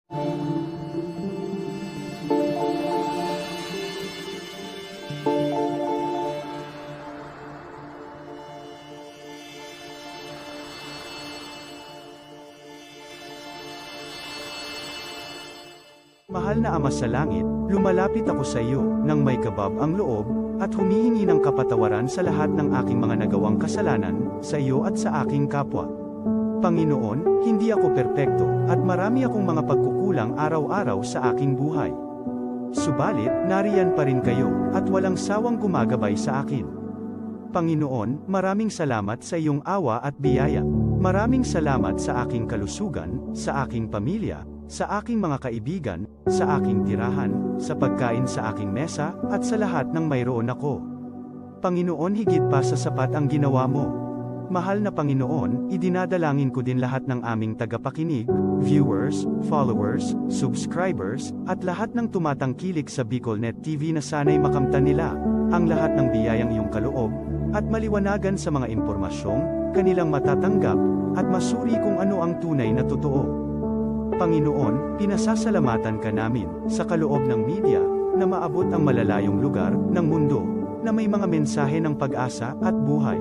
Mahal na Ama sa Langit, lumalapit ako sa iyo, nang may kabab ang loob, at humihingi ng kapatawaran sa lahat ng aking mga nagawang kasalanan, sa iyo at sa aking kapwa. Panginoon, hindi ako perpekto, at marami akong mga pagkukulang araw-araw sa aking buhay. Subalit, nariyan pa rin kayo, at walang sawang gumagabay sa akin. Panginoon, maraming salamat sa iyong awa at biyaya. Maraming salamat sa aking kalusugan, sa aking pamilya, sa aking mga kaibigan, sa aking tirahan, sa pagkain sa aking mesa, at sa lahat ng mayroon ako. Panginoon, higit pa sa sapat ang ginawa mo. Mahal na Panginoon, idinadalangin ko din lahat ng aming tagapakinig, viewers, followers, subscribers, at lahat ng tumatangkilik sa BicolNet TV na sana'y makamtan nila ang lahat ng biyayang iyong kaloob, at maliwanagan sa mga impormasyong kanilang matatanggap, at masuri kung ano ang tunay na totoo. Panginoon, pinasasalamatan ka namin, sa kaloob ng media, na maabot ang malalayong lugar, ng mundo, na may mga mensahe ng pag-asa, at buhay.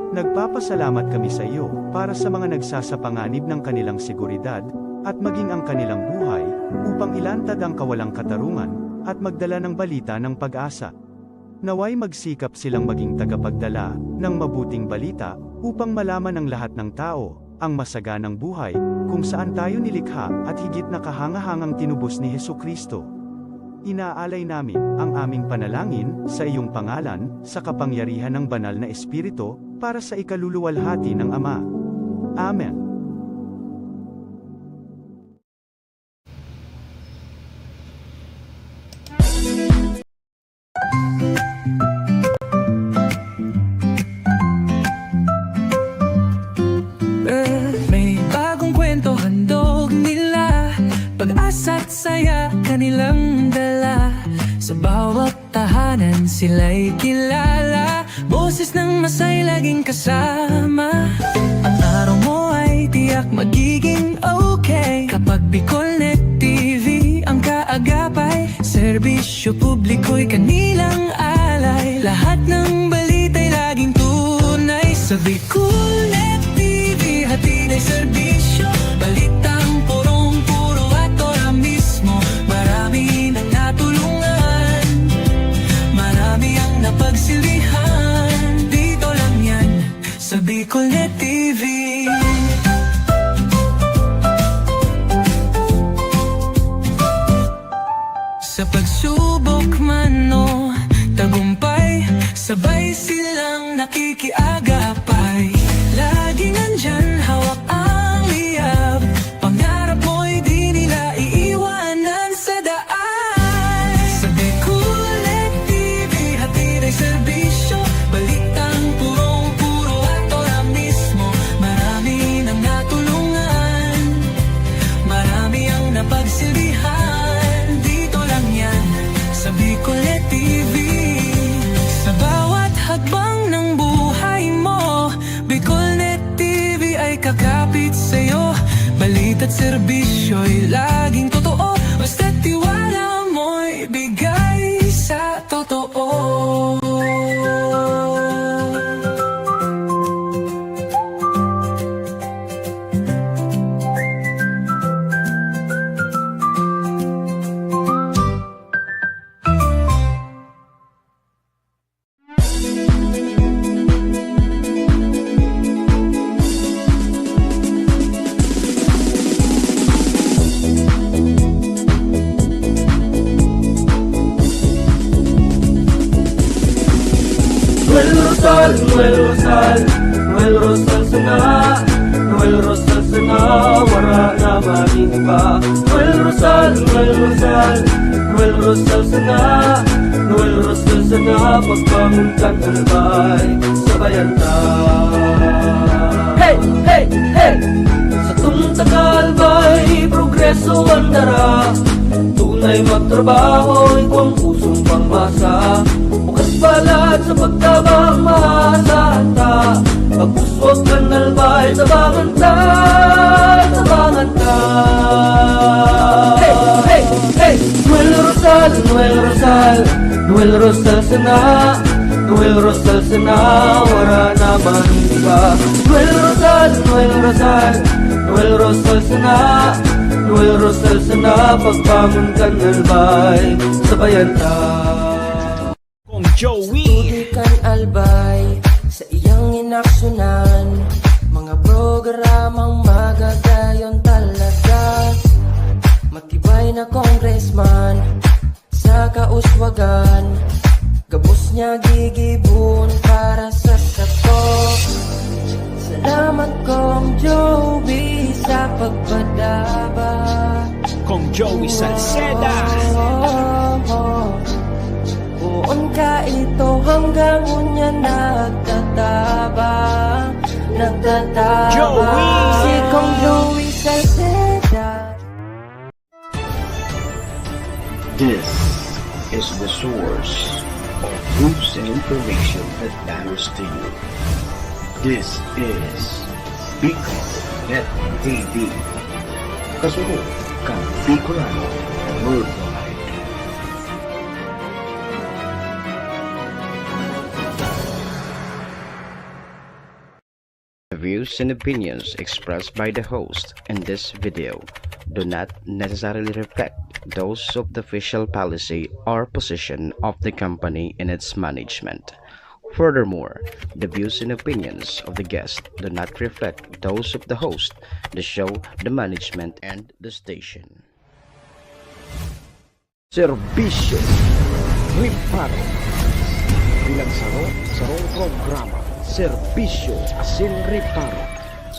Nagpapasalamat kami sa iyo, para sa mga nagsasapanganib ng kanilang seguridad, at maging ang kanilang buhay, upang ilantad ang kawalang katarungan, at magdala ng balita ng pag-asa. Naway magsikap silang maging tagapagdala, ng mabuting balita, upang malaman ng lahat ng tao, ang masaganang buhay, kung saan tayo nilikha, at higit na kahangahangang tinubos ni Hesukristo. Inaalay namin ang aming panalangin sa iyong pangalan, sa kapangyarihan ng banal na Espiritu, para sa ikaluluwalhati ng Ama. Amen. Pag-asa't saya kanilang dala, sa bawat tahanan sila'y kilala. Boses ng masay laging kasama, ang araw mo ay tiyak magiging okay. Kapag BicolNet TV ang kaagapay, serbisyo publiko'y kanilang alay. Lahat ng balita'y laging tunay, sa BicolNet TV hatid ay serbisyo. Balitang purong-puro at ora mismo, marami nang natulungan, marami ang napagsilihan. Dito lang yan, sa BicolNet TV. Sa pagsubok man o tagumpay, sabay silang nakikiagapay. Laging nandyan, hawak ang liyab, pangarap mo'y di nila iiwanan sa daan. Sa BicolNet TV hatid ay serbisyo, balitang purong-puro at ora mismo, marami nang natulungan, marami ang napagsilbihan. Dito lang yan, sa BicolNet TV. Sa bawat hakbang ng buhay mo, BicolNet TV ay kakapit sa'yo. Balita't serbisyo'y laging totoo, basta't tiwala mo'y bigay sa totoo. Noel Rosal, Noel Rosal sana, Noel Rosal sana, wala na mag-iba. Noel Rosal, Noel Rosal, Noel Rosal sana, Noel Rosal sana, pagbangon kang albay, sabayan ta. Hey, hey, hey! Sa tuntakalbay, progreso ang dara, tunay magtrabaho, ikaw ang pusong pangmasa. Bukas balat sa pagtabang maasahan ta, pagpuswag ng albay, tabangan ta, tabangan ta. Noel Rosal sana, Noel Rosal sana, wala naman iba. Noel Rosal, Noel Rosal, Noel Rosal sana, Noel Rosal sana, pagbangon ka nalbay, sabayan ta. Kong Joey Tudikan albay sa iyang inaksyonan, mga programang magagayon talaga. Matibay na congressman sa kauswagan, gabos niya gigibon para sa sato. Salamat Kong Joey sa pagpadaba. Kong Joey Salceda Buon ka ito hanggang unya nagtataba Joey! Si Kong Joey Salceda. This is the source of news and information that matters to you. This is Bicolnet TV. Kasunod kang Bicolano Worldwide. The views and opinions expressed by the host in this video do not necessarily reflect those of the official policy or position of the company and its management. Furthermore, the views and opinions of the guest do not reflect those of the host, the show, the management, and the station. Serbisyo Riparo bilang sarong programa Serbisyo Asin Riparo,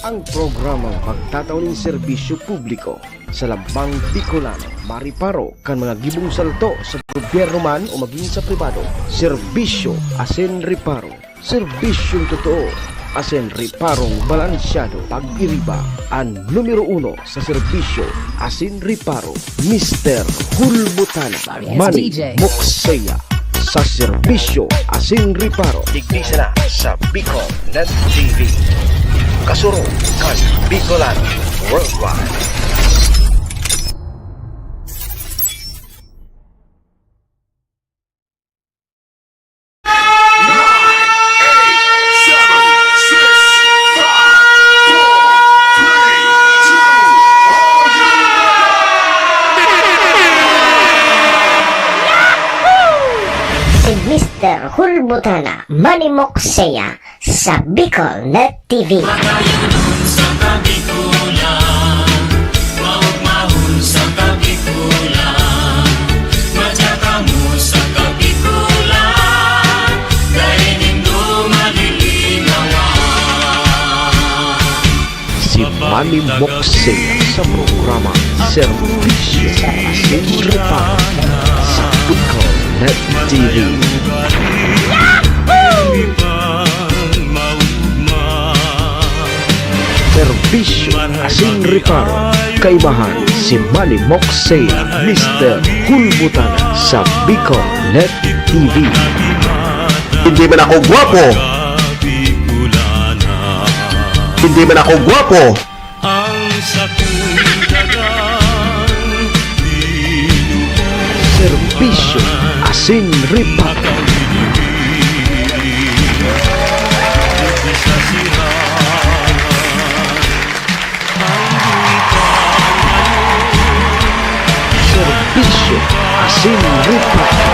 ang programang pagtatao ng serbisyo publiko sa lambang Bicolano, mariparo kan mga gibong salto sa gobyerno man o maging sa pribado. Serbisyo Asin Riparo, serbisyong totoo, asin riparong balansyado. Pag-iriba ang numero 1 sa serbisyo Asin Riparo, Mr. Hulbutana Manny Moxeya sa serbisyo Asin Riparo. Tignisa na sa Bicolnet TV. Kasuro kan Bicolano Worldwide. Si Mr. Hulbutana Manny Moxeya sa Bicolnet TV. Si Manny Moxeya sa programa Serbisyo Asin Riparo sa Bicolnet TV. Serbisyo Asin Riparo, kaibahan si Manny Moxeya, Mr. Hulbutana sa Bicolnet TV. Hindi man ako gwapo. Hindi man ako gwapo. Serbisyo Asin Riparo. Serbisyo Asin Riparo.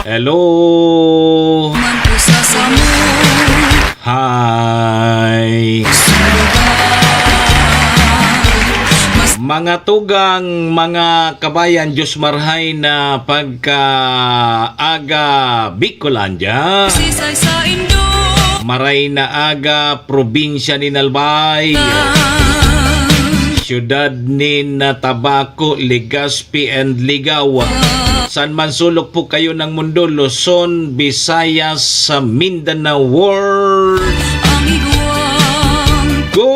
Hello Hi mga tugang, mga kabayan, Diyos marhay na pagka-aga Bicolandia, maray na aga probinsya ni Nalbay, syudad ni Tabaco, Legazpi and Ligawa. Saan man sulok po kayo ng mundo, Luzon, Visayas, sa Mindanao World. Good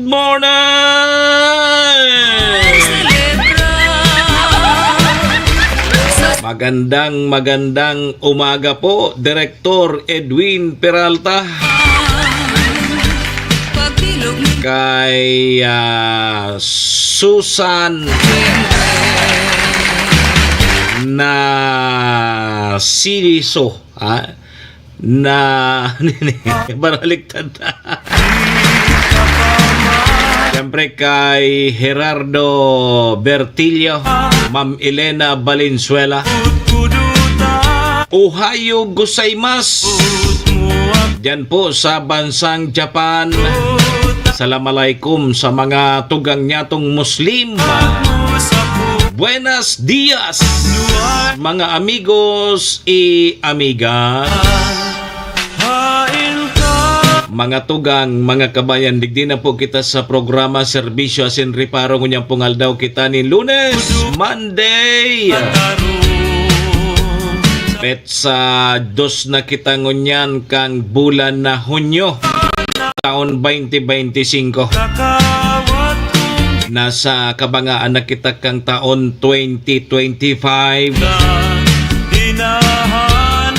morning! Magandang umaga po, Direktor Edwin Peralta. kay Susan na Siriso na baraligtad na. Siyempre kay Gerardo Bertillo, Ma'am Elena Valenzuela, Ohio gozaimasu. Diyan po sa bansang Japan. Assalamualaikum sa mga tugang nyatong Muslim. Buenos dias, mga amigos y amiga. Mga tugang, mga kabayan, digdi na po kita sa programa Serbisyo Asin Reparo ngunyang pungal daw kita ni Lunes, Monday. Petsa dos na kita ngunyan kang bulan na Hunyo, taon 2025. Nasa kabangaan na kita kang taon 2025.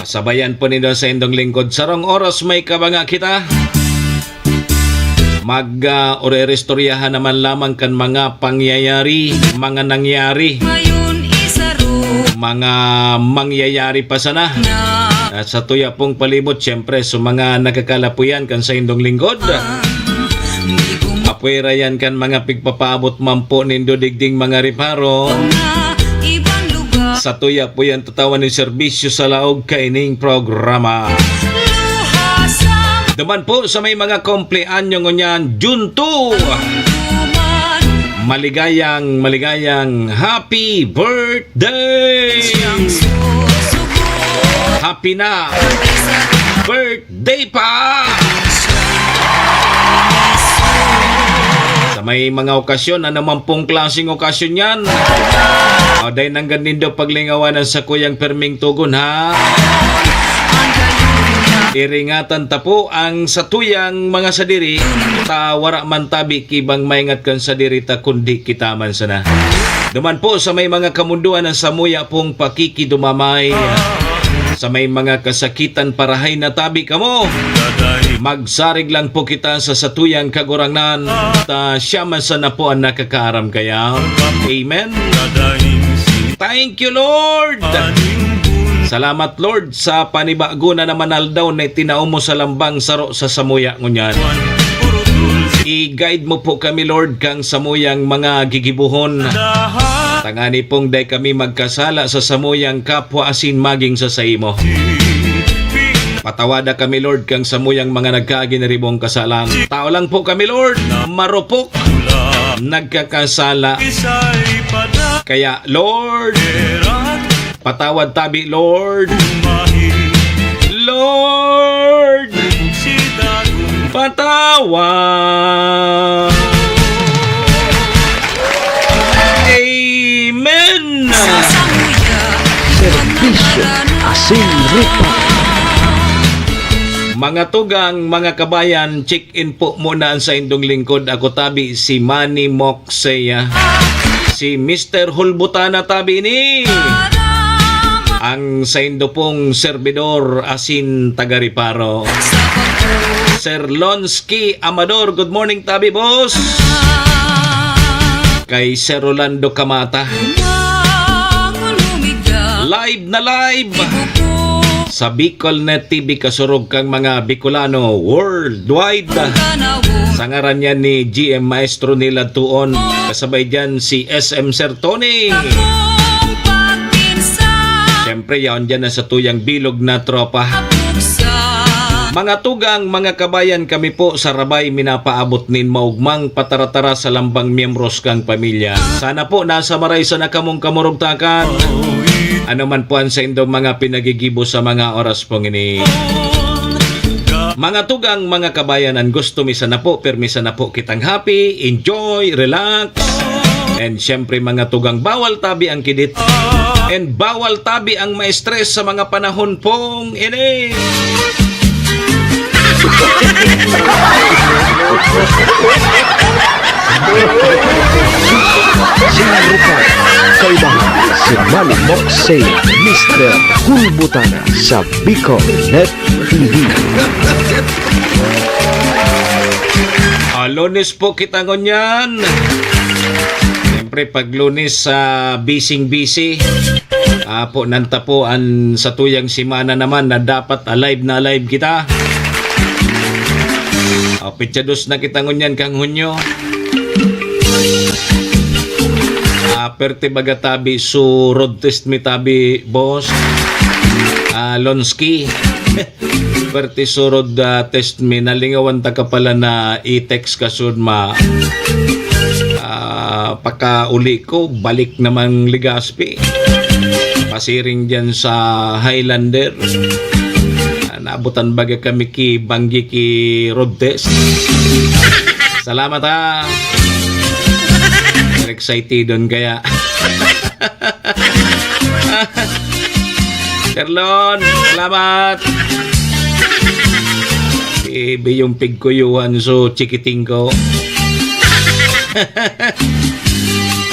Sabayan po nito sa indong lingkod. Sarong oras may kabanga kita. Mag-orerestoryahan naman lamang kan mga pangyayari, mga nangyari, mga mangyayari pa sana. At sa tuya pong palibot, siyempre, sa mga nakakalapuyan kan sa indong lingkod. Apwera yan kan mga pigpapaabot mampo nindo digding mga reparo. Sa tuya po yan tatawan ng serbisyo sa laog kaining programa. Daman po sa may mga kompleanyo ngunyan, June 2. Maligayang happy birthday! Happy na birthday pa! Sa may mga okasyon, ano man pong klaseng okasyon yan. O dahil nang ganindo paglingawanan sa kuyang perming tugon ha. Iringatan ta po ang satuyang mga sadiri. Tawara man tabi kibang maingat kan sadiri ta kundi kita man sana. Duman po sa may mga kamunduan ng samuya pong pakikidumamay. Sa may mga kasakitan parahay na tabi kamo. Magsarig lang po kita sa satuyang kagurangnan. Ta siya man sana po ang nakakaaram kaya. Amen. Thank you, Lord. Salamat, Lord, sa panibago na naman aldaw na itinao mo sa lambang saro sa samuya ngunyan. I-guide mo po kami, Lord, kang samuyang mga gigibuhon. Tangani pong day kami magkasala sa samuyang kapwa asin maging sa saimo. Patawada kami, Lord, kang samuyang mga nagkaginaribong kasalan. Tao lang po kami, Lord, marupok, nagkakasala. Kaya, Lord, patawad tabi, Lord. Lord, patawad. Amen. Serbisyo Asin Reparo. Mga tugang, mga kabayan, check-in po muna sa indong lingkod. Ako tabi si Manny Moxeya. Si Mr. Hulbutana tabi ni. Ang sa indo pong servidor asin taga-reparo. Sir Lonsky Amador, good morning tabi boss. Kay Sir Rolando Kamata. Live na live sa BicolNet TV kasurog kang mga Bicolano worldwide. Sa ngaran niya ni GM Maestro nila tuon. Kasabay dyan si SM Sir Tony. Siyempre yaon dyan na sa tuyang bilog na tropa. Mga tugang, mga kabayan, kami po sa Rabay minapaabot nin maugmang pataratara sa lambang miyembros kang pamilya. Sana po nasa maray sa nakamong kamurugtakan. Ano man po ang sa indong mga pinagigibo sa mga oras pong ini. Mga tugang, mga kabayanan, gusto misa na po, permisa na po kitang happy, enjoy, relax. And syempre mga tugang, bawal tabi ang kidit. And bawal tabi ang ma-stress sa mga panahon pong ini. Kaibahan si Manny Moxeya, Mr. Hulbutana sa BicolNet TV. Lunes po kita ngunyan. Siyempre pag Lunes busy. Po nanta po ang sa tuyang simana naman na dapat alive na alive kita. Pitsados na kita ngunyan kang Hunyo. Perte bagatabi su road test mi tabi boss. Lonski. Perte su road test mi nalingawan ta ka pala na i-text ka sud ma. Paka-uli ko balik namang Ligaspi. Pasiring dyan sa Highlander. Naabutan baga kami ki Banggi ki road test. Salamat ha. Excited doon kaya. Kerlon, salamat. Ibi yung pigkuyuhan so chikiting ko.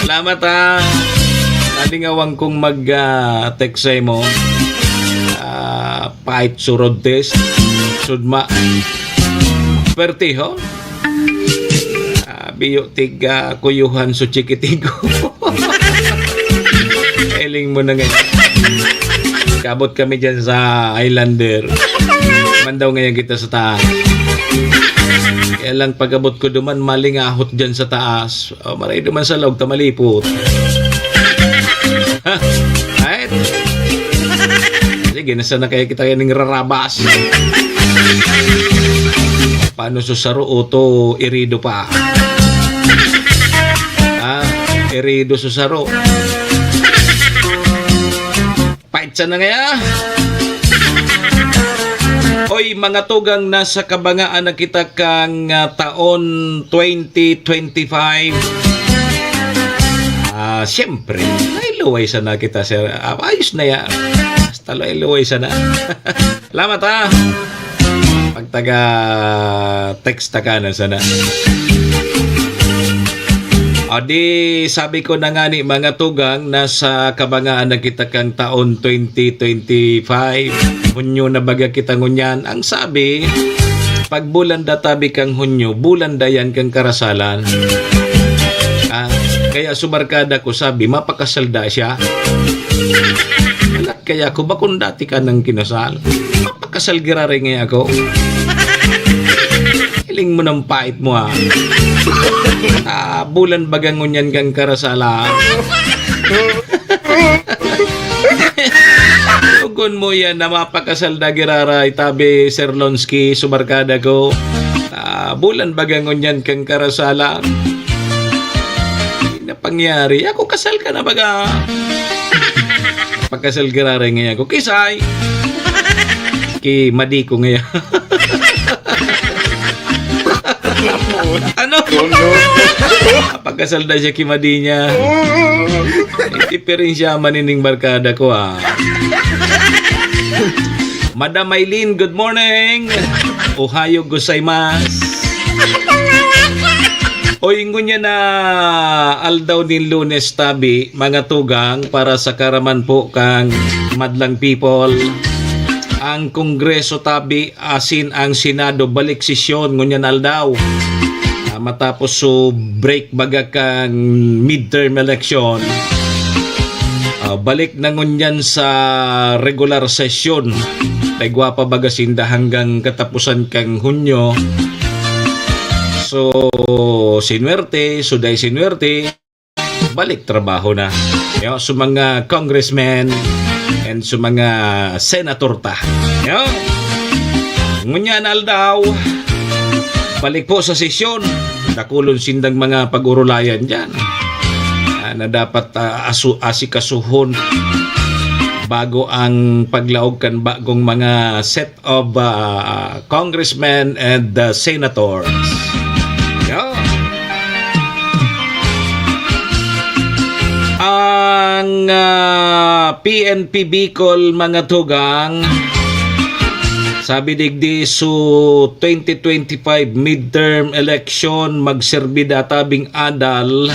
Salamat ha. Nalingawang kong mag-text sa'yo mo. Pahit so road test. Sudma. Pertiho. Biyo tiga kuyuhan so chikitigo. Eling mo na ngayon. Kabot kami dyan sa Highlander. Mandaw ngayon kita sa taas. Kaya lang pagabot ko duman malingahot dyan sa taas. Maray duman sa log tamalipot. Right? Sige, nasa na kaya kita yung rarabas. Paano susaro o to irido pa? Irido susaro. Paitsa na ngaya. Oy, mga tugang nasa kabangaan na kita kang taon 2025. Siyempre, luway sana kita sir. Ayos na ya. Basta luway sana. Salamat ha. Pagtaga text ta ka na sana. Di sabi ko na nga ni mga tugang nasa kabangaan na kita kang taon 2025. Hunyo na baga kita ngunyan. Ang sabi, pag bulan databi kang Hunyo, bulan dayan kang karasalan. Kaya subarkada ko sabi, mapakasalda siya. Alat kaya ko, bakun dati ka nang kinasal? Mapakasal girari nga ako. Hiling mo ng pait mo ha. Bulan bagang ngunyan kang karasalan. Tugon mo yan na mapakasalda girara itabi Sir Lonsky subarkada ko. Bulan bagang ngunyan kang karasalan. Hindi na pangyari. Ako kasal ka na baga. Pagkasal girara ngayon ko. Kisay. Ki Madi ko ngayon. Ano? Pagkasal na siya kimadi niya. Itipirin siya manining barkada ko Madam Maylene, good morning. Ohayo gozaimasu. O ingon niya na aldaw din Lunes tabi mga tugang para sa karaman po kang madlang people. Ang Kongreso tabi asin ang Senado balik sesyon ngunyan aldaw. Matapos so break baga kang midterm election. Balik na ngunyan sa regular session. Taigwapa baga sinda hanggang katapusan kang Hunyo. So sinuwerte, suday sinuwerte. Balik trabaho na. Yo, so mga congressmen and sa mga senator ta. Yo. Ngunyan aldaw. Balik po sa sesyon. Nakulon sindang mga pag-urulayan dyan. Na dapat asikasuhon bago ang paglaog kan bagong mga set of congressmen and senators. Yo. Ang PNP Bicol mga tugang sabi digdi so 2025 midterm election magserbida tabing adal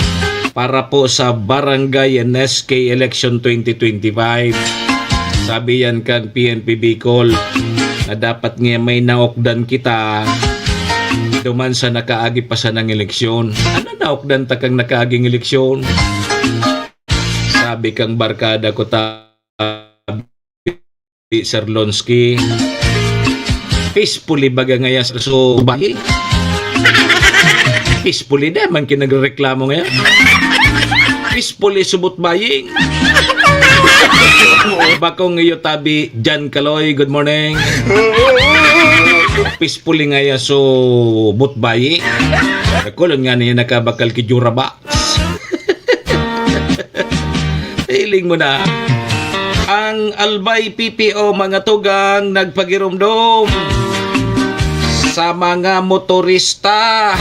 para po sa Barangay NSK election 2025. Sabi yan kang PNP Bicol na dapat nga may naokdan kita duman sa nakaagi pa sa ng eleksyon. Ano naok dan takang nakaaging eleksyon? Sabi kang barkada ko Sir Lonsky, peacefully baga ngaya so bahil. Peacefully na man kinagreklamo ngayon. Peacefully subot baying. Bakong iyo tabi Jan Kaloy, good morning. Peacefully ngaya so but baying. Nakulon nga niya nakabakal ki Jurabox. Hiling mo na. Ang Albay PPO mga tugang nagpagirumdom sa mga motorista.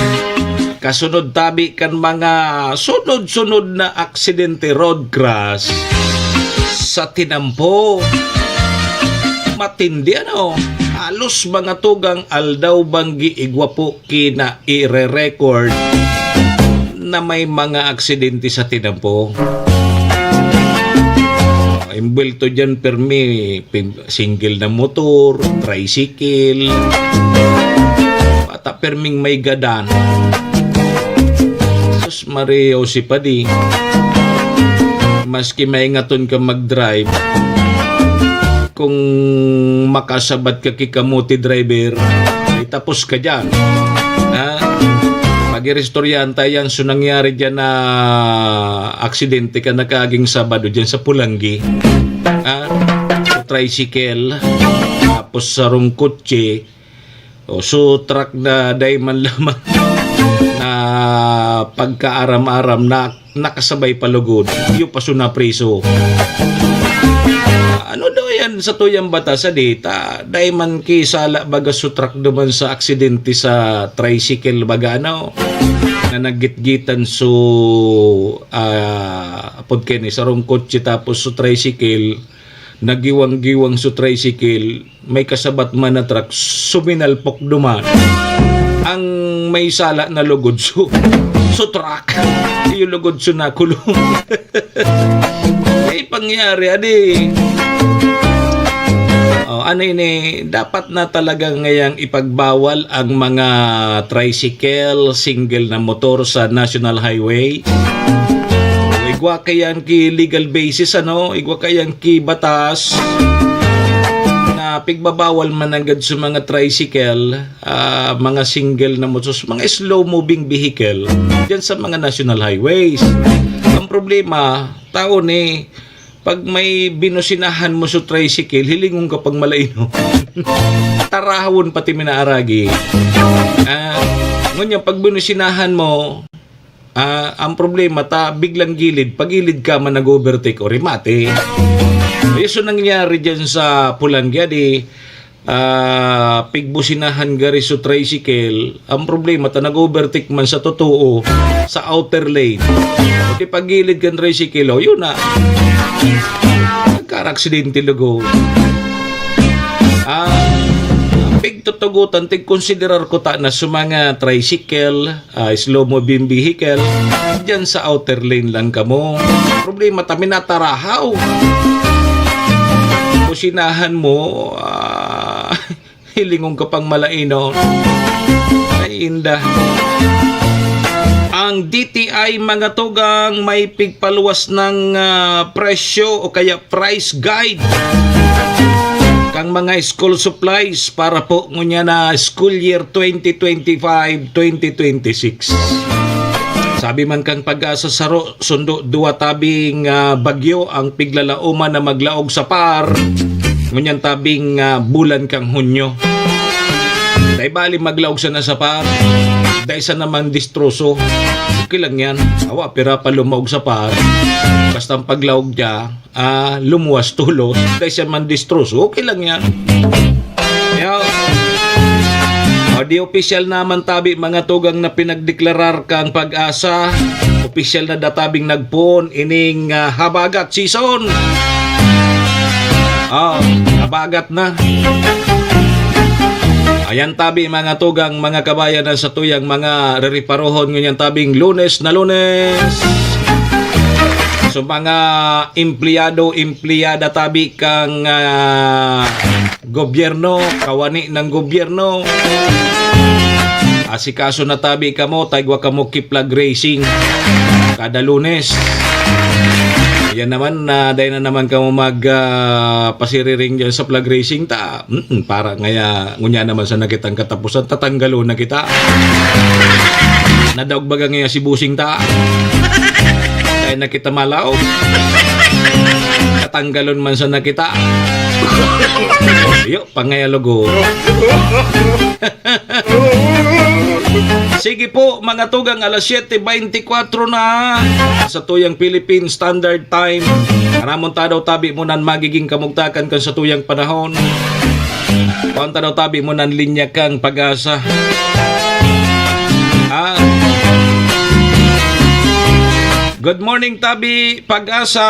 Kasunod tabi kan mga sunod-sunod na aksidente road crash sa Tinampo. Matindi ano. Halos mga tugang aldaw banggi igwapo kina ire-record na may mga aksidente sa Tinampo. Imbelto dyan permi single na motor, tricycle, pata perming may gadan. Sus Mario si Padi, maski maingaton ka mag-drive, kung makasabat ka kikamuti driver, ay tapos ka dyan. Pag-irestoryan tayo so nangyari dyan na aksidente ka nakaging Sabado dyan sa Pulangi. Sa tricycle, tapos sa kotse, so truck na dayman lamang na pagkaaram-aram na nakasabay palugod, yung paso na preso. Ano daw yan sa tuyang batas sa data? Dayman ki sala baga sutrak duman sa aksidente sa tricycle baga ano na naggitgitan so podken sa kotse tapos sa tricycle nagiwang-giwang sa tricycle may kasabat man na truck suminalpok duman ang may sala na lugod so truck yung lugod so nakulong. Ay pangyari adi. Ano ini, dapat na talaga ngayang ipagbawal ang mga tricycle, single na motor sa national highway. Igwa kayan ki legal basis ano, igwa kayan ki batas na pigbabawal man agad sa mga tricycle, mga single na motor, mga slow moving vehicle diyan sa mga national highways. Ang problema, tao ni pag may binusinahan mo sa tricycle, hilingon ka pag malaino. Tarahon pati minaaragi. Ngunyan, pag binusinahan mo, ang problema, biglang gilid. Pag gilid ka man nag-overtake o remate. So nangyari dyan sa Pulangi, pigbusinahan gari sa tricycle, ang problema, nag-overtake man sa totoo, sa outer lane. Pati pag gilid ka tricycle, yun na. Nagkaraksidente lugo. Pigtutugutan, tig-considerar ko ta na sa mga tricycle, slow moving vehicle, dyan sa outer lane lang ka mo. Problema, minatarahaw. Kusinahan mo, hilingon ka pang malaino. Ay, indah. Ang DTI mga tugang may pigpaluwas ng presyo o kaya price guide kang mga school supplies para po ngunya na school year 2025-2026. Sabi man kang Pag-asa saro sundo duwa tabing bagyo ang piglalauman na maglaog sa par ngunyan tabing bulan kang Hunyo. Dahil bali maglaog sa nasa par dahil sa naman distroso, okay lang yan. Awa, pira pa lumaog sa par. Basta ang paglaog niya, lumuwas tulos. Dahil siya man distroso, okay lang yan. Di official naman tabi mga tugang na pinagdeklarar kang Pag-asa. Official na databing nagpon ining habagat season. Habagat na. Ayan tabi mga tugang mga kabayan na sa tuyang mga reriparohon ngunyan tabing Lunes na Lunes. So mga empleyado tabi kang gobyerno, kawani ng gobyerno. Asikaso na tabi ka mo, taigwa ka mo kiplag racing kada Lunes. Yan naman, dahil na naman ka mo pasiriring dyan sa flag racing ta. Para ngaya, ngunya naman sa nakitang katapusan, tatanggalo na kita. Nadaog baga ngaya si busing ta. Dahil na kita malaw. Tatanggalon man sa nakita. Yo, pangaya logo. Sige po, mga tugang, alas 7:24 na sa tuyang Philippine Standard Time. Karamon daw tabi mo nan magiging kamugtakan kan sa tuyang panahon. Kung daw tabi mo nan linya kang pag-asa. Good morning, Tabi Pag-asa.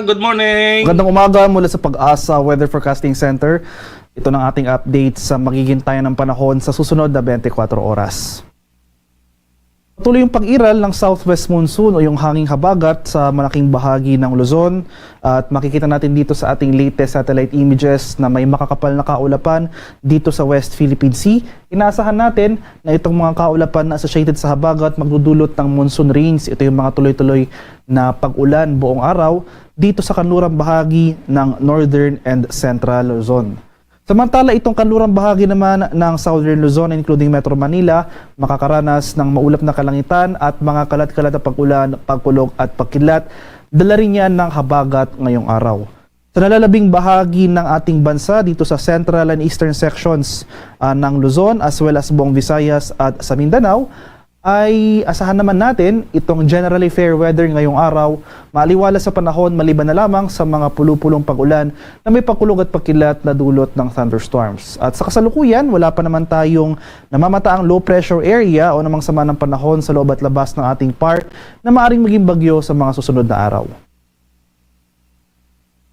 Good morning. Magandang umaga mula sa Pag-asa Weather Forecasting Center. Ito ng ating update sa magiging tayo ng panahon sa susunod na 24 oras. Patuloy yung pag-iral ng southwest monsoon o yung hanging habagat sa malaking bahagi ng Luzon at makikita natin dito sa ating latest satellite images na may makakapal na kaulapan dito sa West Philippine Sea. Inaasahan natin na itong mga kaulapan na associated sa habagat magdudulot ng monsoon rains. Ito yung mga tuloy-tuloy na pag-ulan buong araw dito sa kanlurang bahagi ng Northern and Central Luzon. Samantala, itong kanlurang bahagi naman ng Southern Luzon including Metro Manila, makakaranas ng maulap na kalangitan at mga kalat-kalat na pag-ulan, pagkulog at pagkidlat. Dala rin yan ng habagat ngayong araw. Sa nalalabing bahagi ng ating bansa dito sa Central and Eastern sections ng Luzon as well as buong Visayas at sa Mindanao, ay asahan naman natin itong generally fair weather ngayong araw, maaliwala sa panahon maliban na lamang sa mga pulupulong pag-ulan na may pagkulog at pagkilat na dulot ng thunderstorms. At sa kasalukuyan, wala pa naman tayong namamataang low pressure area o namang sama ng panahon sa loob at labas ng ating part na maaaring maging bagyo sa mga susunod na araw.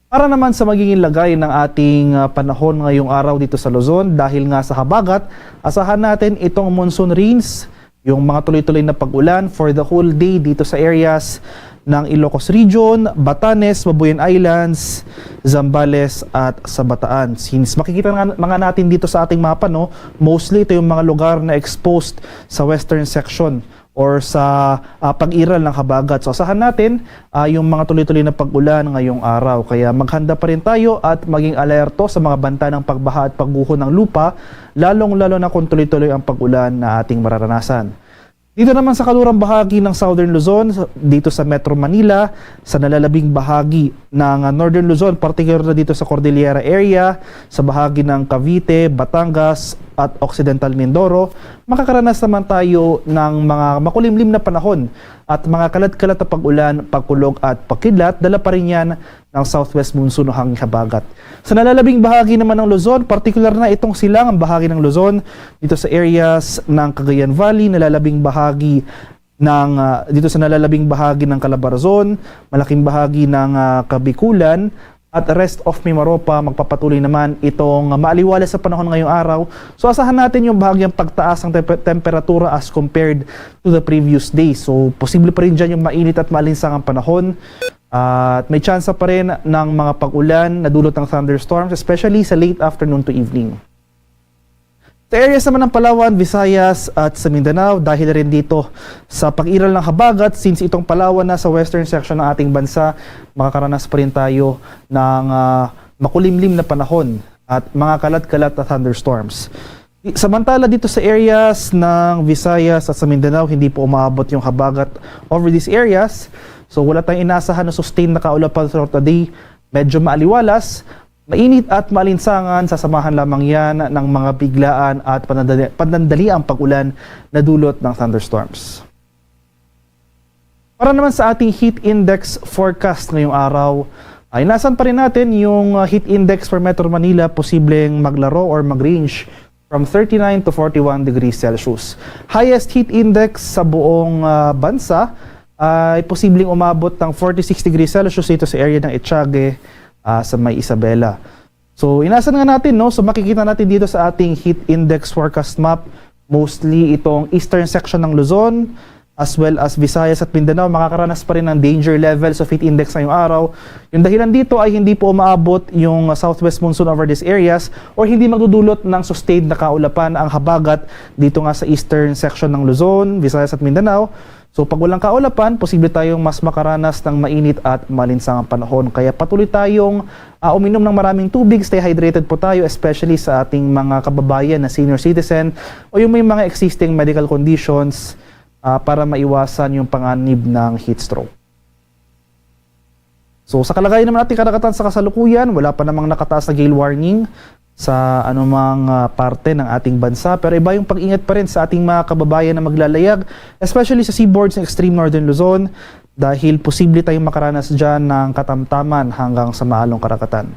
Para naman sa magiging lagay ng ating panahon ngayong araw dito sa Luzon, dahil nga sa habagat, asahan natin itong monsoon rains, yung mga tuloy-tuloy na pag-ulan for the whole day dito sa areas ng Ilocos Region, Batanes, Babuyan Islands, Zambales at sa Bataan. Since makikita nga natin dito sa ating mapa, no, mostly ito yung mga lugar na exposed sa western section or sa pag-iral ng habagat. So asahan natin yung mga tuloy-tuloy na pag-ulan ngayong araw. Kaya maghanda pa rin tayo at maging alerto sa mga banta ng pagbaha at pagguho ng lupa, lalong-lalo na kung tuloy-tuloy ang pag-ulan na ating mararanasan. Dito naman sa kanlurang bahagi ng Southern Luzon, dito sa Metro Manila, sa nalalabing bahagi ng Northern Luzon, particular na dito sa Cordillera area, sa bahagi ng Cavite, Batangas at Occidental Mindoro, makakaranas naman tayo ng mga makulimlim na panahon at mga kalat-kalat na pag-ulan, pagkulog at pagkidlat. Dala pa rin yan ng southwest monsoon o hanging habagat. Sa nalalabing bahagi naman ng Luzon, particular na itong silangang bahagi ng Luzon, dito sa areas ng Cagayan Valley, nalalabing bahagi ng dito sa nalalabing bahagi ng Calabarzon, malaking bahagi ng Kabikulan, at rest of Mimaropa, magpapatuloy naman itong maaliwala sa panahon ngayong araw. So asahan natin yung bahagyang pagtaas ng temperatura as compared to the previous day. So posible pa rin dyan yung mainit at maalinsang ang panahon. At may tsansa pa rin ng mga pag-ulan na dulot ng thunderstorms, especially sa late afternoon to evening. Sa areas naman ng Palawan, Visayas at sa Mindanao, dahil rin dito sa pag-iral ng habagat, since itong Palawan na sa western section ng ating bansa, makakaranas pa rin tayo ng makulimlim na panahon at mga kalat-kalat na thunderstorms. Samantala dito sa areas ng Visayas at sa Mindanao, hindi po umabot yung habagat over these areas. So wala tayong inaasahan na sustained na kaulapan throughout the day. Medyo maaliwalas, mainit at malinsangan, sasamahan lamang yan ng mga biglaan at panandaliang pag-ulan na dulot ng thunderstorms. Para naman sa ating heat index forecast ngayong araw, ay inasan pa rin natin yung heat index for Metro Manila posibleng maglaro or mag-range from 39 to 41 degrees Celsius. Highest heat index sa buong bansa ay posibleng umabot ng 46 degrees Celsius dito sa area ng Etiague, sa May Isabela. So inasan nga natin, no? So makikita natin dito sa ating heat index forecast map, mostly itong eastern section ng Luzon, as well as Visayas at Mindanao, makakaranas pa rin ng danger levels of heat index ngayong araw. Yung dahilan dito ay hindi po umaabot yung southwest monsoon over these areas or hindi magdudulot ng sustained na kaulapan ang habagat dito nga sa eastern section ng Luzon, Visayas at Mindanao. So pag walang kaulapan, posible tayong mas makaranas ng mainit at malinsangang panahon. Kaya patuloy tayong uminom ng maraming tubig, stay hydrated po tayo, especially sa ating mga kababayan na senior citizen o yung may mga existing medical conditions para maiwasan yung panganib ng heat stroke. So sa kalagayan naman natin karagatan sa kasalukuyan, wala pa namang nakataas na gale warning sa anumang parte ng ating bansa, pero iba yung pag-ingat pa rin sa ating mga kababayan na maglalayag, especially sa seaboards ng extreme northern Luzon, dahil posible tayong makaranas dyan ng katamtaman hanggang sa maalong karagatan.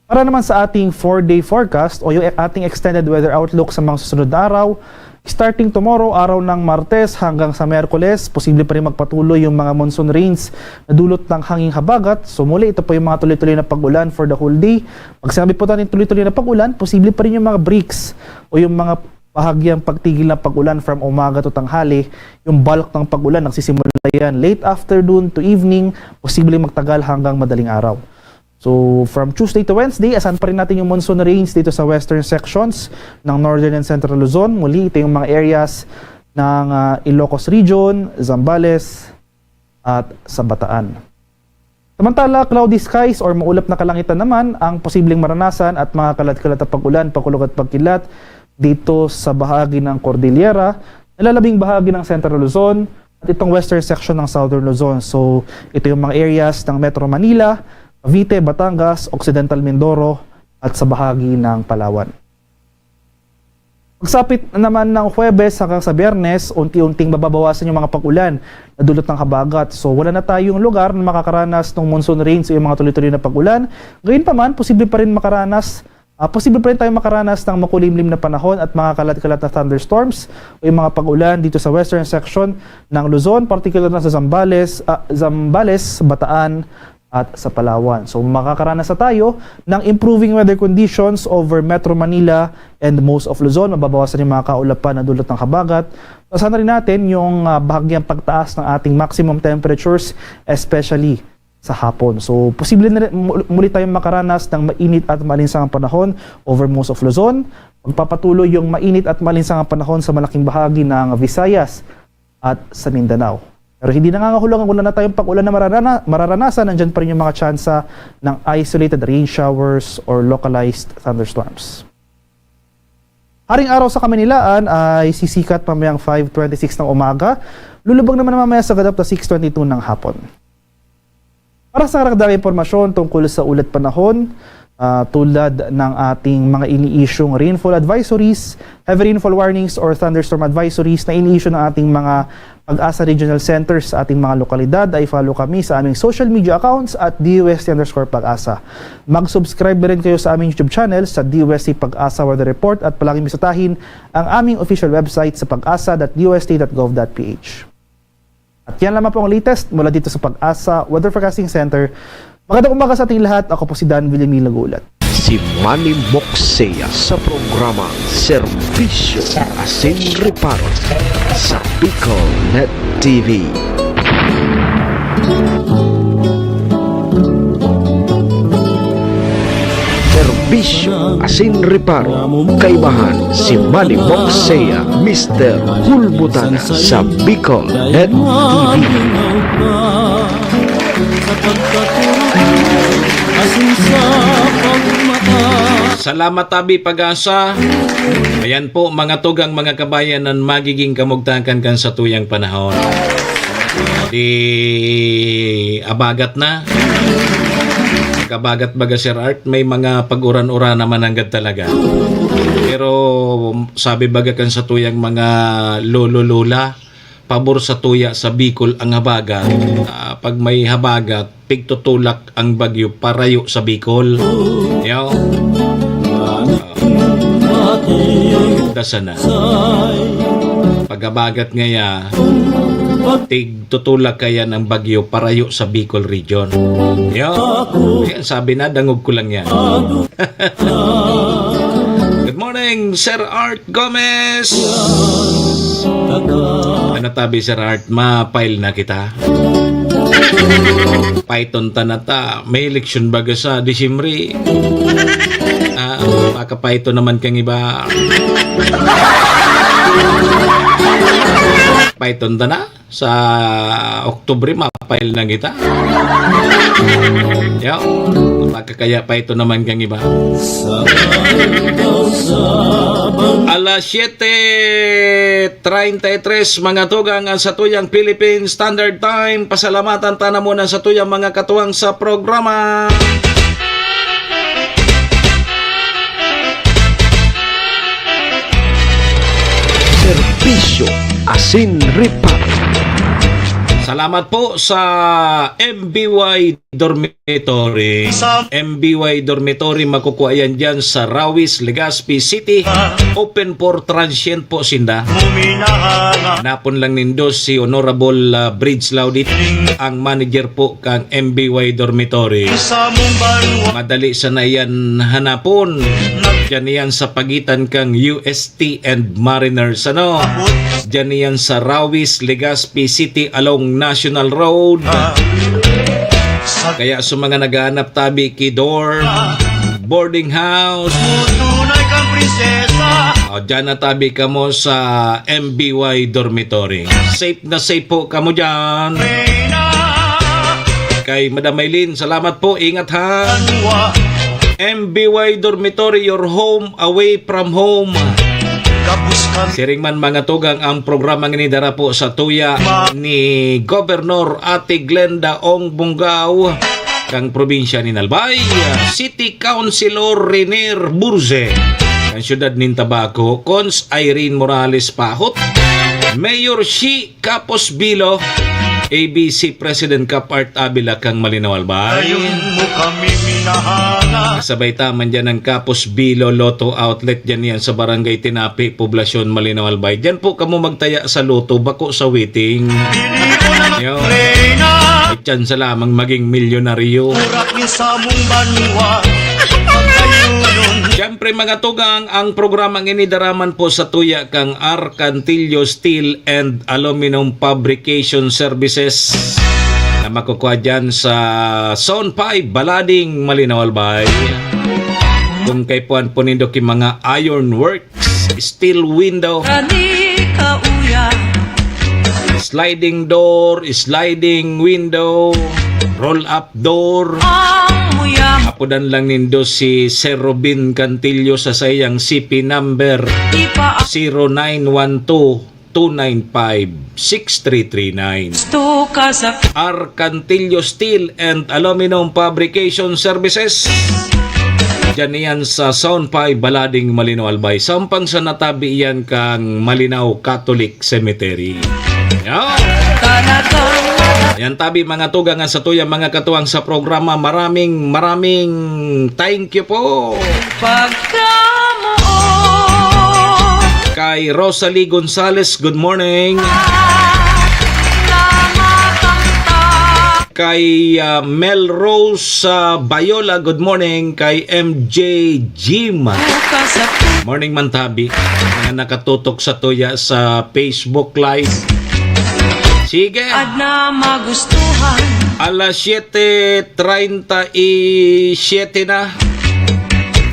Para naman sa ating 4-day forecast o yung ating extended weather outlook sa mga susunod na araw, starting tomorrow, araw ng Martes hanggang sa Miyerkules, posible pa rin magpatuloy yung mga monsoon rains na dulot ng hanging habagat. So muli, ito po yung mga tuloy-tuloy na pag-ulan for the whole day. Pag sinabi po natin tuloy-tuloy na pag-ulan, posible pa rin yung mga breaks o yung mga bahagyang pagtigil ng pag-ulan from umaga to tanghali. Yung bulk ng pag-ulan, nagsisimula yan late afternoon to evening, posible magtagal hanggang madaling araw. So, from Tuesday to Wednesday, asan pa rin natin yung monsoon rains dito sa western sections ng northern and central Luzon. Muli, ito yung mga areas ng Ilocos Region, Zambales, at sa Bataan. Samantala, cloudy skies or maulap na kalangitan naman ang posibleng maranasan at mga kalat-kalat na pag-ulan, pagkulog at pagkilat dito sa bahagi ng Cordillera, nalalabing bahagi ng central Luzon, at itong western section ng southern Luzon. So, ito yung mga areas ng Metro Manila, Cavite, Batangas, Occidental Mindoro at sa bahagi ng Palawan. Pagsapit naman ng Huwebes hanggang sa Biyernes, unti-unting mababawasan yung mga pag-ulan na dulot ng habagat. So wala na tayong lugar na makakaranas ng monsoon rains o yung mga tuloy-tuloy na pag-ulan. Gayunpaman, posible pa rin tayong makaranas ng makulimlim na panahon at mga kalat-kalat na thunderstorms o yung mga pag-ulan dito sa western section ng Luzon, particular na sa Zambales, Bataan, at sa Palawan. So makakaranas na tayo ng improving weather conditions over Metro Manila and most of Luzon. Mababawasan yung mga kaulapan na dulot ng habagat. Sana rin natin yung bahagyang pagtaas ng ating maximum temperatures, especially sa hapon. So posible na rin, muli tayong makaranas ng mainit at malinsangang panahon over most of Luzon. Magpapatuloy yung mainit at malinsangang panahon sa malaking bahagi ng Visayas at sa Mindanao. Pero hindi nangangahulugan kung wala na tayong pag-ulan na mararanasan, nandyan pa rin yung mga tsansa ng isolated rain showers or localized thunderstorms. Haring araw sa Kamanilaan ay sisikat mamayang 5:26 ng umaga, lulubog naman mamaya sa gadap na 6:22 ng hapon. Para sa karagdagang impormasyon tungkol sa ulat panahon, tulad ng ating mga ini-issuing rainfall advisories, heavy rainfall warnings or thunderstorm advisories na ini-issue ng ating mga Pag-asa Regional Centers sa ating mga lokalidad, ay follow kami sa aming social media accounts at DUST_Pag-asa. Mag-subscribe na rin kayo sa aming YouTube channel sa DUST Pag-asa Weather Report at palaging bisitahin ang aming official website sa pag-asa.dust.gov.ph. At yan lamang po ang latest mula dito sa Pag-asa Weather Forecasting Center. Magandang umaga sa ating lahat. Ako po si Dan Villamil Lagulat. Si Manny Moxea sa programa Serbisyo Asin Reparo sa Bicol Net TV. Serbisyo Asin Reparo, kaibahan si Manny Moxea, Mr. Hulbutan sa Bicol Net TV. Salamat Tabi Pag-asa. Ayan po mga tugang mga kabayan na magiging kamugtakan kan sa tuyang panahon. Di abagat na. Kabagat baga Sir Art, may mga pag-uran-ura naman hanggang talaga. Pero sabi baga kan sa tuyang mga lolo-lola, pabor sa tuya sa Bicol ang habagat. Pag may habagat, pigtutulak ang bagyo parayo sa Bicol. Yo. Dasana. Pag-habagat ngaya, tigtutulak kaya ng bagyo parayo sa Bicol region. Yo. Yan, sabi na, dangog ko lang yan. Good morning, Sir Art Gomez. Ano tabi Sir Art, ma-file na kita. Python tanata, may eleksyon baga sa Disyembre. Maka-Python naman kang iba. Python na sa Oktubre, ma-file na kita. Yo, makakaya Python naman kang iba. Alas 7:33 mga tugang ang sa tuyang Philippine Standard Time. Pasalamatan ta na muna sa tuyang mga katuwang sa programa. Serbisyo Asin Reparo. Salamat po sa MBY Dormitory. MBY Dormitory, makukuha yan dyan sa Rawis, Legazpi City. Open for transient po sinda. Napon lang nindo si Honorable Bridge Laudit, ang manager po kang MBY Dormitory. Madali sana yan hanapon. Diyan yan sa pagitan kang UST and Mariners. Diyan yan sa Rawis, Legazpi City along National Road. Kaya sa mga naghahanap tabi kidor, boarding house, dyan na tabi ka mo sa MBY Dormitory. Safe na safe po ka mo dyan. Kay Madam Maylin, salamat po, ingat ha. MBY Dormitory, your home away from home. Siring man mga tugang, ang programang inidara po sa tuya ni Governor Ate Glenda Ong Bungaw kang probinsya ni Nalbay, City Councilor Renier Burze kang syudad nin Tabaco, Cons Irene Morales Pahot, Mayor Shi Capos Bilo, ABC President Kapart Abila kang Malinaw Albay. Sabay taman dyan ang Kapos Bilo Lotto Outlet, dyan yan sa Barangay Tinapi, Poblasyon Malinaw Albay. Dyan po kamo magtaya sa loto, bako sa waiting. Dyan sa lamang maging milyonaryo. Siyempre mga tugang, ang programang inidaraman po sa tuya kang Arcantillo Steel and Aluminum Fabrication Services na makukuha dyan sa Zone 5, Balading, Malinaw Albay. Kung kay puan po nindo ki mga iron works, steel window, sliding door, sliding window, roll up door. Apudan lang nindo si Sir Robin Cantillo sa sayang CP number 0912-295-6339. Arcantillo Steel and Aluminum Fabrication Services. Diyan yan sa Sound 5, Balading, Malinaw Albay. Sampang sa natabi yan kang Malinaw Catholic Cemetery. Yan tabi mga tugang sa tuyang mga katuwang sa programa. Maraming thank you po. Kay Rosalie Gonzales, good morning. Kay Melrose Bayola, good morning. Kay MJ Jim, morning man tabi. Mga nakatutok sa tuya sa Facebook Live. Sige. Alas 7:37 na.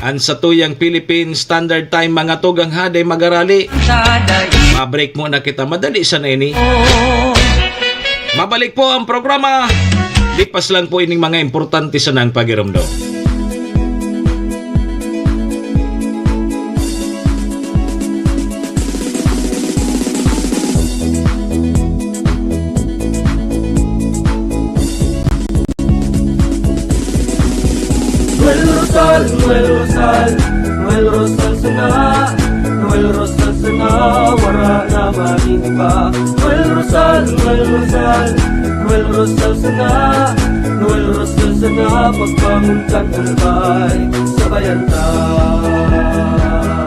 Ang sa tuyang Philippine Standard Time mga tugang haday magarali. Ma-break muna kita, madali sa ini. Mabalik po ang programa. Lipas lang po ining mga importante sa nang pagiramdam. Noel Rosal sana, Noel Rosal sana, wala na maniba. Noel Rosal sana, Noel Rosal sana, pagbangon kang albay, sabayan ta.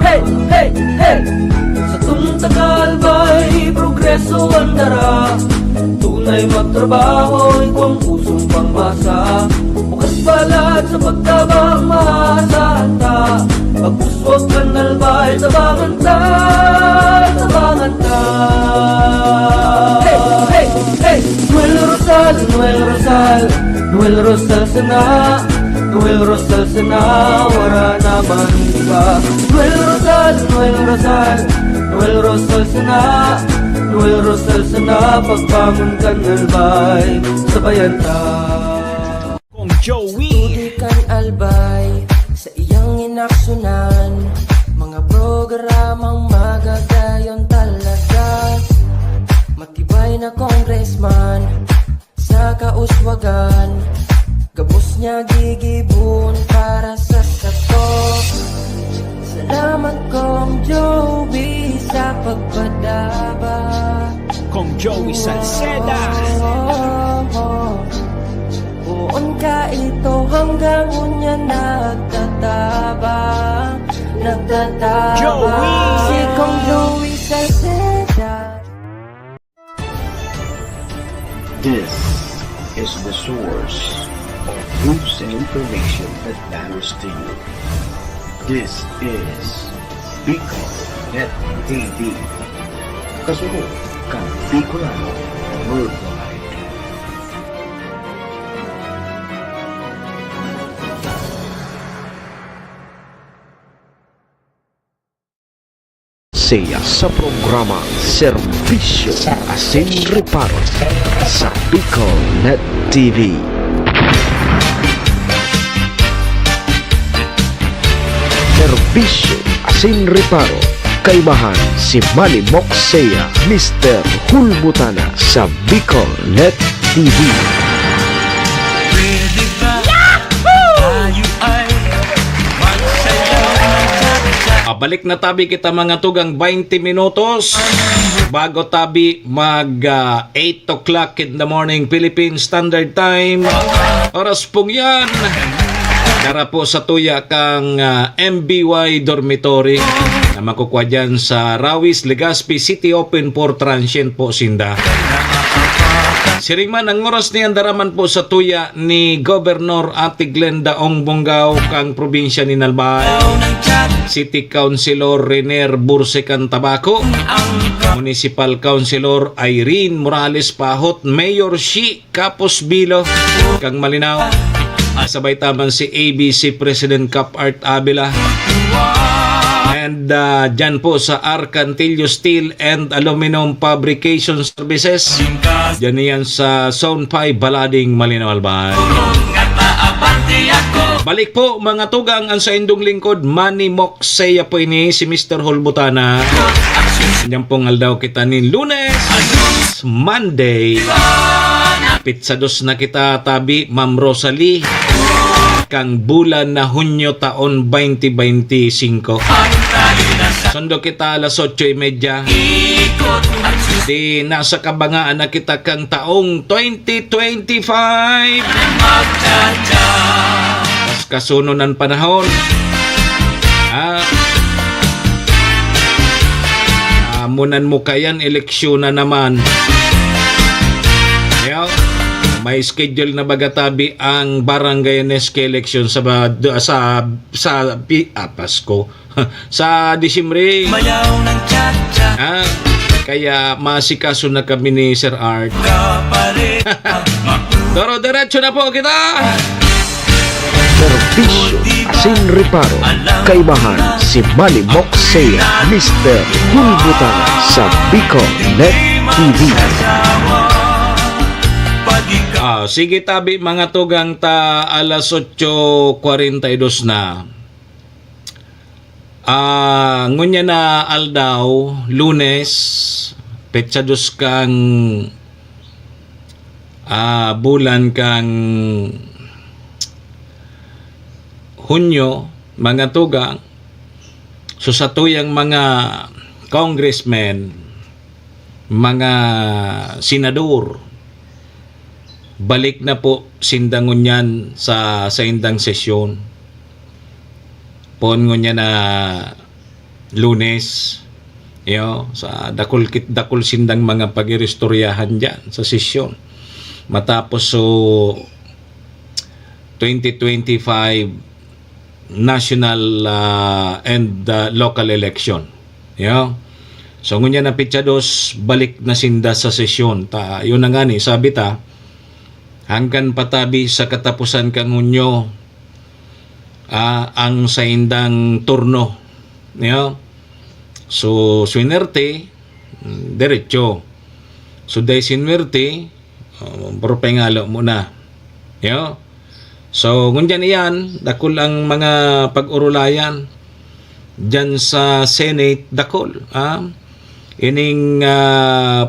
Hey, hey, hey! Sa tuntagalbay, progreso ang dara, tunay magtrabaho, ikaw ang pusong pangmasa. Bukas balat sa pagtabang maasahan ta, pagpuswag ka nalbay, tabangan ta, tabangan ta. Noel Rosal sana, Noel Rosal sana, wala naman iba. Noel Rosal, Noel Rosal, Noel Rosal sana, Noel Rosal sana, pagbangon ka nalbay, sabayan ta. Tudi kan albay sa iyang inaksyonan, mga programang magagayon talaga. Matibay na congressman sa kauswagan, gabos niya gigibon para sa sato. Salamat Kong Joey sa pagpadaba, Kong Joey Salceda. Buon ka ito hanggang unya nagtataba Joey! Si Kong Joey Salceda. This is the source of news and information that matters to you. This is Bicol Net TV. Kasunod kang Bicolano Worldwide. Saya sa programa Serbisyo Asin Reparo sa Bicol Net TV. Serbisyo Asin Reparo, kaibahan si Manny Moxea, Mr. Hulbutana sa Bicol Net TV. Pwede ba tayo ay magsayaw ng cha-cha? Balik na tabi kita mga tugang 20 minutos bago tabi mag 8 o'clock in the morning Philippine Standard Time. Oras pong yan. Dara po sa tuya kang MBY Dormitory na makukuha dyan sa Rawis, Legazpi City Open for Transient po sinda. Siringman ang oras niyan daraman po sa tuya ni Governor Ate Glenda Ong Bonggao kang probinsya ni Nalbay, City Councilor Rener Bursecan Tabaco, Municipal Councilor Irene Morales Pahot, Mayor Shi Capos Bilo kang Malinaw, sabay taman si ABC President Cap Art Abela, and dyan po sa Arcantillo Steel and Aluminum Fabrication Services, dyan yan sa Zone 5 Balading, Malinaw, Albay. Balik po mga tugang ang sa indong lingkod Manny Moxea po ini si Mr. Hulbutana. Diyan pong aldaw kita ni Lunes, Monday, Pitsados na kita tabi Ma'am Rosalie kang bulan na Hunyo taon 2025. Sundo kita alas 8:30. Di nasa kabangaan na kita kang taong 2025. Pas kasuno ng panahon. Amunan mo kayan, eleksyon na naman. May schedule na bagatabi ang Barangay NSK election sa Pasko sa Disyembre. Kaya masikaso na kami ni Sir Art. Doro diretso na po kita. Serbisyo Asin Reparo, kaibahan si Manny Moxea, Mr. Hulbutana sa Bicol Net TV. Sige tabi mga tugang ta alas 8:42 na. Ngunya na aldaw, Lunes, Petsados kang bulan kang Hunyo, mga tugang. So sa tuyang mga congressmen, mga senador, balik na po sindangon yan sa indang sesyon. Pon niya na Lunes, sa dakul sindang mga pagiristoryahan dyan sa sesyon. Matapos so 2025 national and local election. So ngunya na Pitsados, balik na sinda sa sesyon. Yun na nga ni, sabi ta, hanggang patabi sa katapusan kang hunyo ang sa indang turno. So swinerte diretso. So dahil sinwerte bro pengalo muna. So ngunyan iyan dakol ang mga pag-urulayan dyan sa Senate dakol. Ining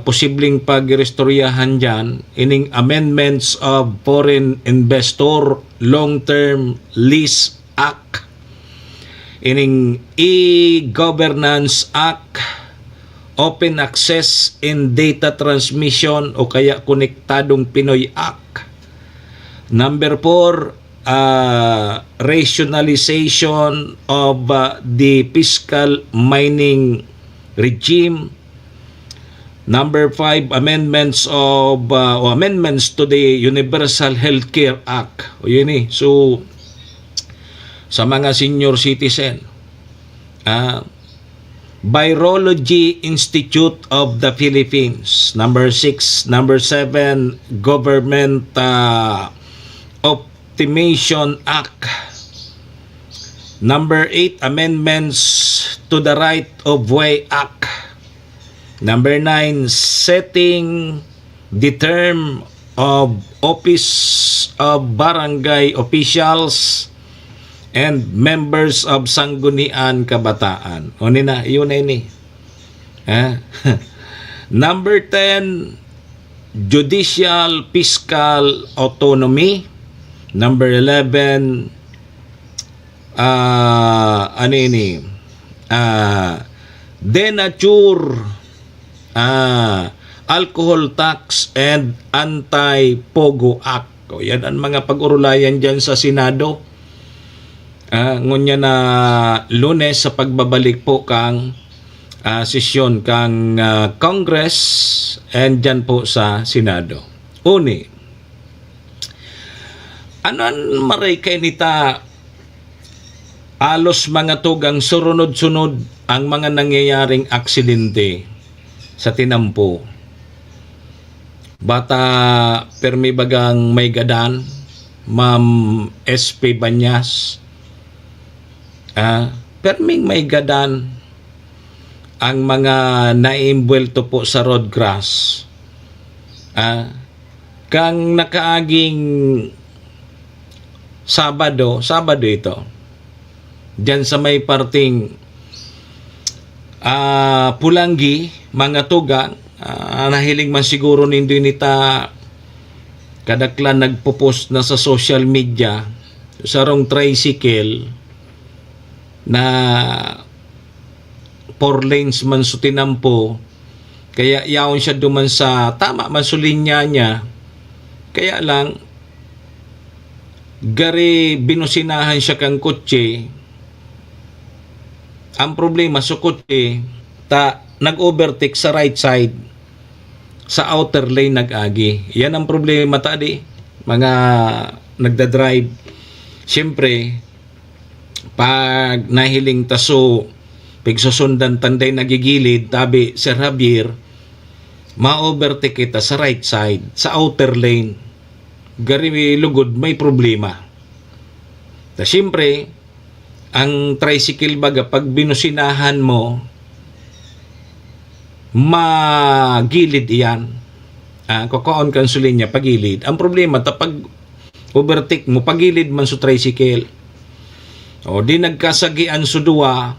posibleng pagrestoryahan dyan, ining amendments of Foreign Investor Long-Term Lease Act, ining E-Governance Act, Open Access in Data Transmission o kaya Konektadong Pinoy Act. Number 4, rationalization of the fiscal mining regime. Number 5, amendments to the Universal Healthcare Act. O yun So, sa mga senior citizen, Virology Institute of the Philippines. Number 6. Number 7, Government Optimization Act. Number 8, amendments to the Right of Way Act. Number 9, setting the term of office of barangay officials and members of Sanggunian Kabataan. O nina, yun na ini. Number 10, judicial fiscal autonomy. Number 11, denature alcohol tax and anti-pogo act. O yan ang mga pag-urulayan dyan sa Senado. Ngunya na Lunes sa pagbabalik po kang sesyon kang Congress and dyan po sa Senado. Uni, anan maray kay nita alos mga tugang surunod-sunod ang mga nangyayaring aksidente sa tinampo. Bata permi bagang may gadan, Ma'am SP Banyas, perming may gadan ang mga naimbwelto po sa road crash. Kang nakaaging Sabado ito, diyan sa may parting Pulanggi, mga tugang, nahiling man siguro nindo nita kadaklan nagpo-post na sa social media sa rong tricycle na 4 lanes man so tinampo, kaya yaon siya duman sa tama man so linya niya, kaya lang gari binusinahan siya kang kotse. Ang problema sa kotse nag-overtake sa right side, sa outer lane nag-agi. Yan ang problema tadi mga nagdadrive. Siyempre pag nahiling taso pigsusundan tanday nagigilid, tabi Sir Javier, ma-overtake kita sa right side, sa outer lane, gari lugod may problema. Siyempre ang tricycle baga pag binusinahan mo, magilid iyan. Kukuon kan sulin niya pagilid. Ang problema pag overtake mo pagilid man sa tricycle, o di nagkasagian sa duwa,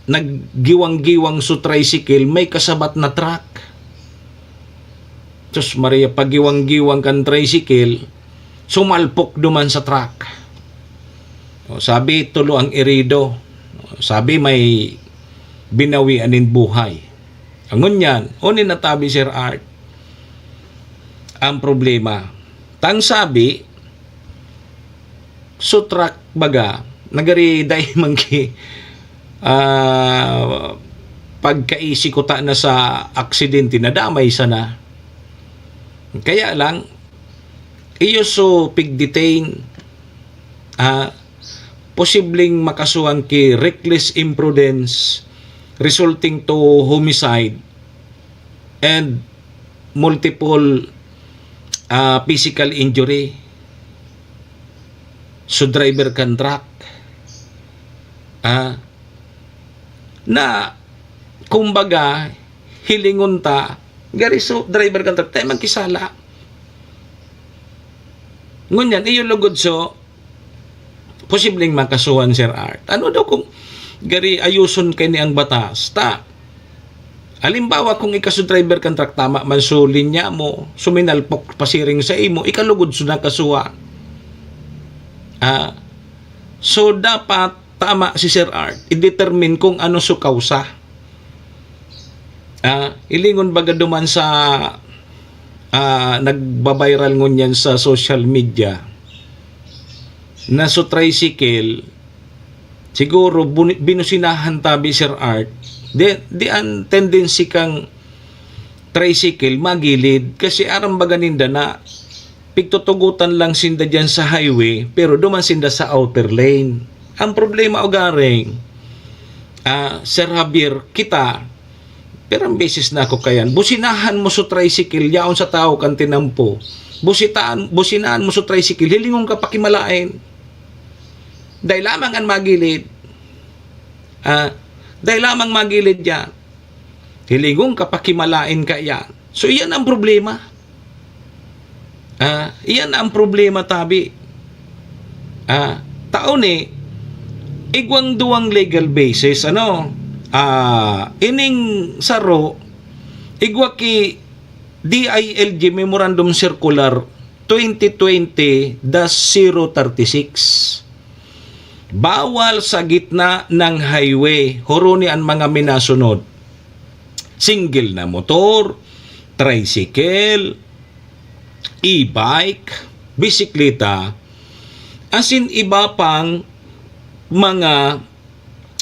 naggiwang-giwang sa tricycle, may kasabat na truck. Diyos Maria, paggiwang-giwang kan tricycle, sumalpok duman sa truck. Sabi tulo ang irido, sabi may binawian in buhay. Angon yan, unin natabi Sir Art. Ang problema, tang sabi so truck baga nagari dai mangki pagkaisi ko ta na sa aksidente na damay sana. Kaya lang iyo so pig-detain, posibleng makasuhan ki reckless imprudence resulting to homicide and multiple physical injury. So driver contract. Na kumbaga hilingon ta gari so driver contract tayo magkisala. Ngunyan iyo lugod so posibleng makasuhan Sir Art. Ano daw kung gari ayuson kay ni ang batas ta? Halimbawa kung ikaso driver contract tama man so linya mo suminalpok pasiring sa imo ikalugod so nakasuhan. So dapat tama si Sir Art i-determine kung ano so kausa. Ilingon baga duman sa nagbabiral ngunyan sa social media na so tricycle siguro binusinahan tabi Sir Art di ang tendency kang tricycle magilid kasi aram baga ninda na pigtutugutan lang sinda dyan sa highway pero duman sinda sa outer lane. Ang problema o garing Sir Javier kita pero ang beses na ako kayan businahan mo so tricycle yaon sa tao kan tinampo businahan mo so tricycle hilingon ka pakimalain dahil lamang ang magilid dahil lamang magilid yan hilingon ka pakimalain ka yan so iyan ang problema iyan ang problema tabi taon igwang duwang legal basis ining saro igwa ki DILG Memorandum Circular 2020-036 bawal sa gitna ng highway horoni ang mga minasunod single na motor, tricycle, e-bike, bisikleta asin iba pang mga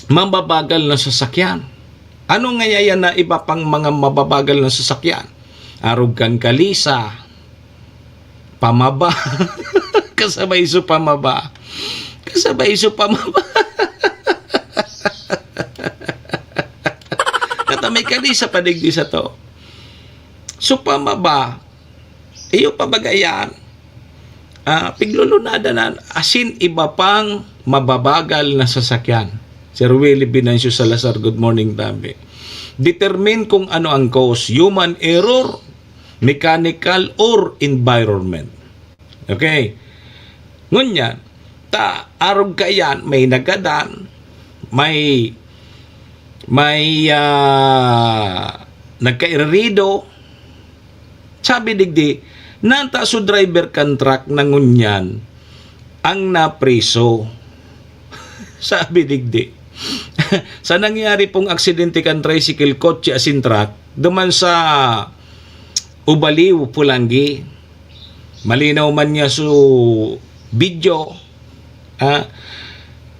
mababagal na sasakyan. Ano nga yan na iba pang mga mababagal na sasakyan? Arog kang kalisa, pamaba, kasabay so pamaba. Kata may kalisa padigdi sa to. So pamaba, iyo pabagayan. Piglulunada na asin iba pang mababagal na sasakyan. Sir Willie Binancio Salazar, good morning tabi. Determine kung ano ang cause, human error, mechanical or environment. Okay? Ngunyan, arog kayan, may nagadan, may nagkairrido, sabi digdi, nanta so driver contract na ngunyan, ang napriso. Sabi digdi. Sa nangyari pong aksidente kan tricycle, kotse asin truck, duman sa Ubaliw, Pulangi, malinaw man niya so video,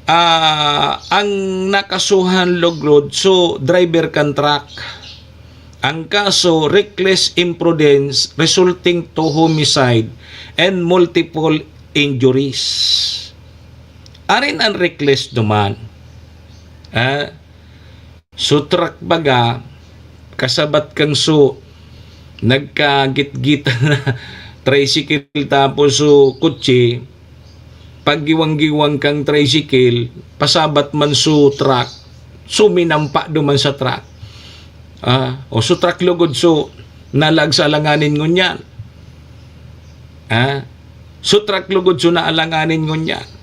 ang nakasuhan logrod so driver contract. Ang kaso, reckless imprudence resulting to homicide and multiple injuries. Arin ang reckless duman. So truck baga, kasabat kang so, nagkagit-gita na tricycle tapos so kutsi, paggiwang-giwang kang tricycle, pasabat man so truck, so minampa duman sa truck. O so truck lugod so, nalagsalanganin ngunyan. So truck lugod so naalanganin ngunyan.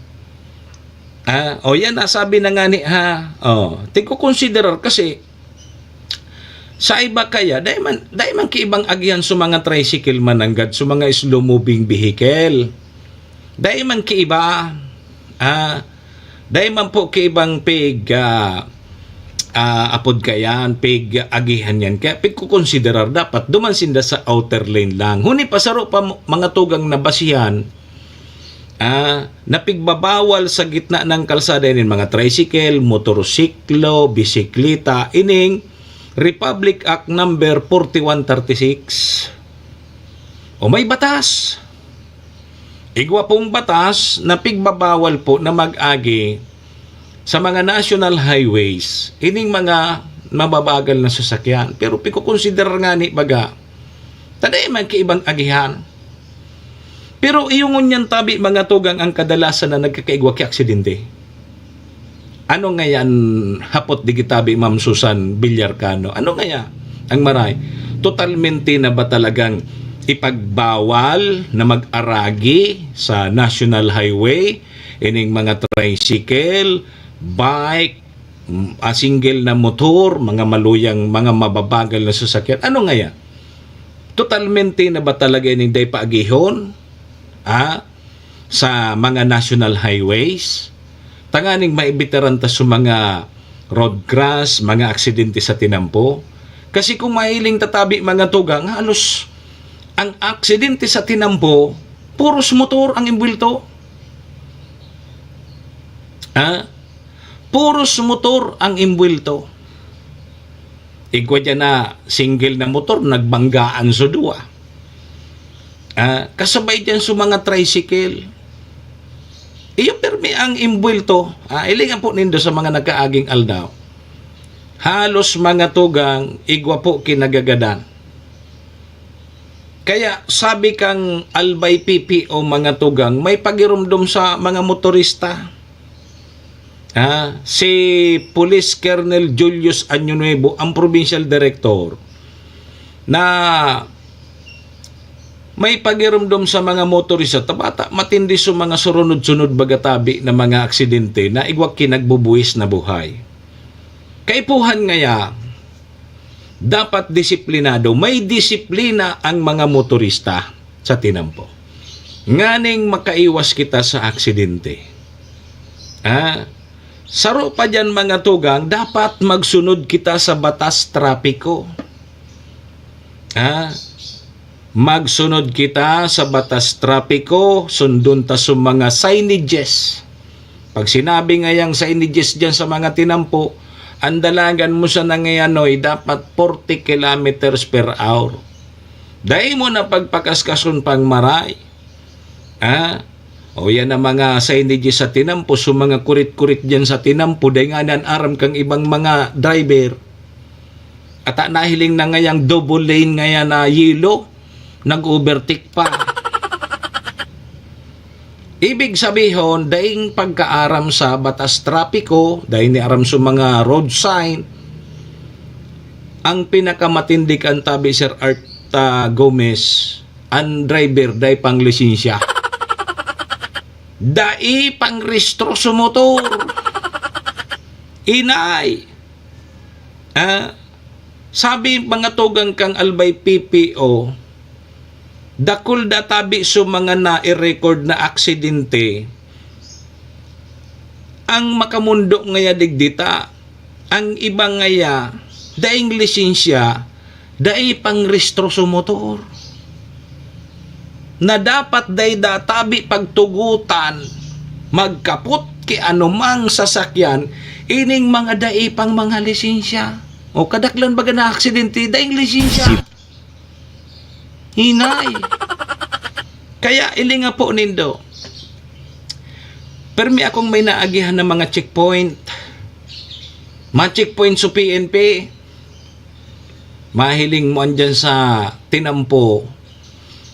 O yan nasabi na nga ni tingko considerar kasi sa iba kaya dahil man kiibang agyan sa mga tricycle mananggad sa mga slow moving vehicle dahil man kiiba dahil man po kiibang pig apod kayan pig agihan yan kaya pig ko considerar dapat dumansinda sa outer lane lang huni pasaro pa mga tugang nabasihan napigbabawal sa gitna ng kalsada inin mga tricycle, motorsiklo, bisikleta, ining Republic Act number 4136. O may batas. Igwa pong batas na pigbabawal po na mag-agi sa mga national highways, ining mga mababagal na sasakyan. Pero piko-consider nga ni baga, taday man kiibang agihan. Pero iyong yan tabi mga tugang ang kadalasan na nagkakaigwa ki aksidente. Ano nga yan hapot di kitabi Ma'am Susan Villarcano? Ano nga yan? Ang maray, totalmente na ba talagang ipagbawal na mag-aragi sa National Highway, ining mga tricycle, bike, single na motor, mga maluyang, mga mababagal na sasakyan? Ano nga yan? Totalmente na ba talaga ining day paagihon sa mga national highways? Tanganing maibitaran ta sa mga road crash, mga aksidente sa tinampo. Kasi kung mahiling tatabi mga tugang, halos ang aksidente sa tinampo, puros motor ang imbulto. Puros motor ang imbulto. Igwa dyan na single na motor, nagbanggaan sa duwa. Kasabay dyan sa mga tricycle. Iyo permi ang imbulto, ilingan po nindo sa mga nagkaaging aldaw. Halos mga tugang, igwa po kinagagadan. Kaya sabi kang Albay PPO mga tugang, may pagirumdum sa mga motorista. Si Police Colonel Julius Año-Nuevo, ang Provincial Director, na may pagirumdum sa mga motorista, tabata matindi sa mga surunod-sunod bagatabi na mga aksidente na igwak kinagbubuwis na buhay. Kaipuhan ngaya, dapat disiplinado, may disiplina ang mga motorista sa tinampo. Nganing makaiwas kita sa aksidente. Saro pa dyan mga tugang, dapat magsunod kita sa batas trapiko. Magsunod kita sa batas trapiko, sundon ta sa mga signages. Pag sinabi ngayang signages dyan sa mga tinampo, ang dalagan mo sa nangayanoy dapat 40 kilometers per hour. Dahil mo na pagpakaskason pang maray. O yan ang mga signages sa tinampo, so mga kurit-kurit dyan sa tinampo, dahil nga aram kang ibang mga driver. At nahiling na ngayang double lane ngayon na yellow, nag-overtake pa. Ibig sabihin, dahil pagkaaram sa batas trapiko, dahil ni aram sa mga road sign, ang pinakamatindik ang tabi Sir Art Gomez, ang driver dahil pang lisensya. Dai pang restro sa motor. Inay. Sabi mga tugang kang Albay PPO, dakul databi sa mga na-record na aksidente, ang makamundo ngaya digdita, ang iba ngaya, daing lisensya, dai pang restro sa motor. Na dapat day databi pagtugutan, magkaput ki anumang sasakyan, ining mga daipang mga lisensya. O kadaklan baga na aksidente, daing lisensya. Hinay. Kaya ilinga po nindo. Permi akong may naagihan ng mga checkpoint. Mga checkpoint sa PNP. Mahiling mo andyan sa tinampo.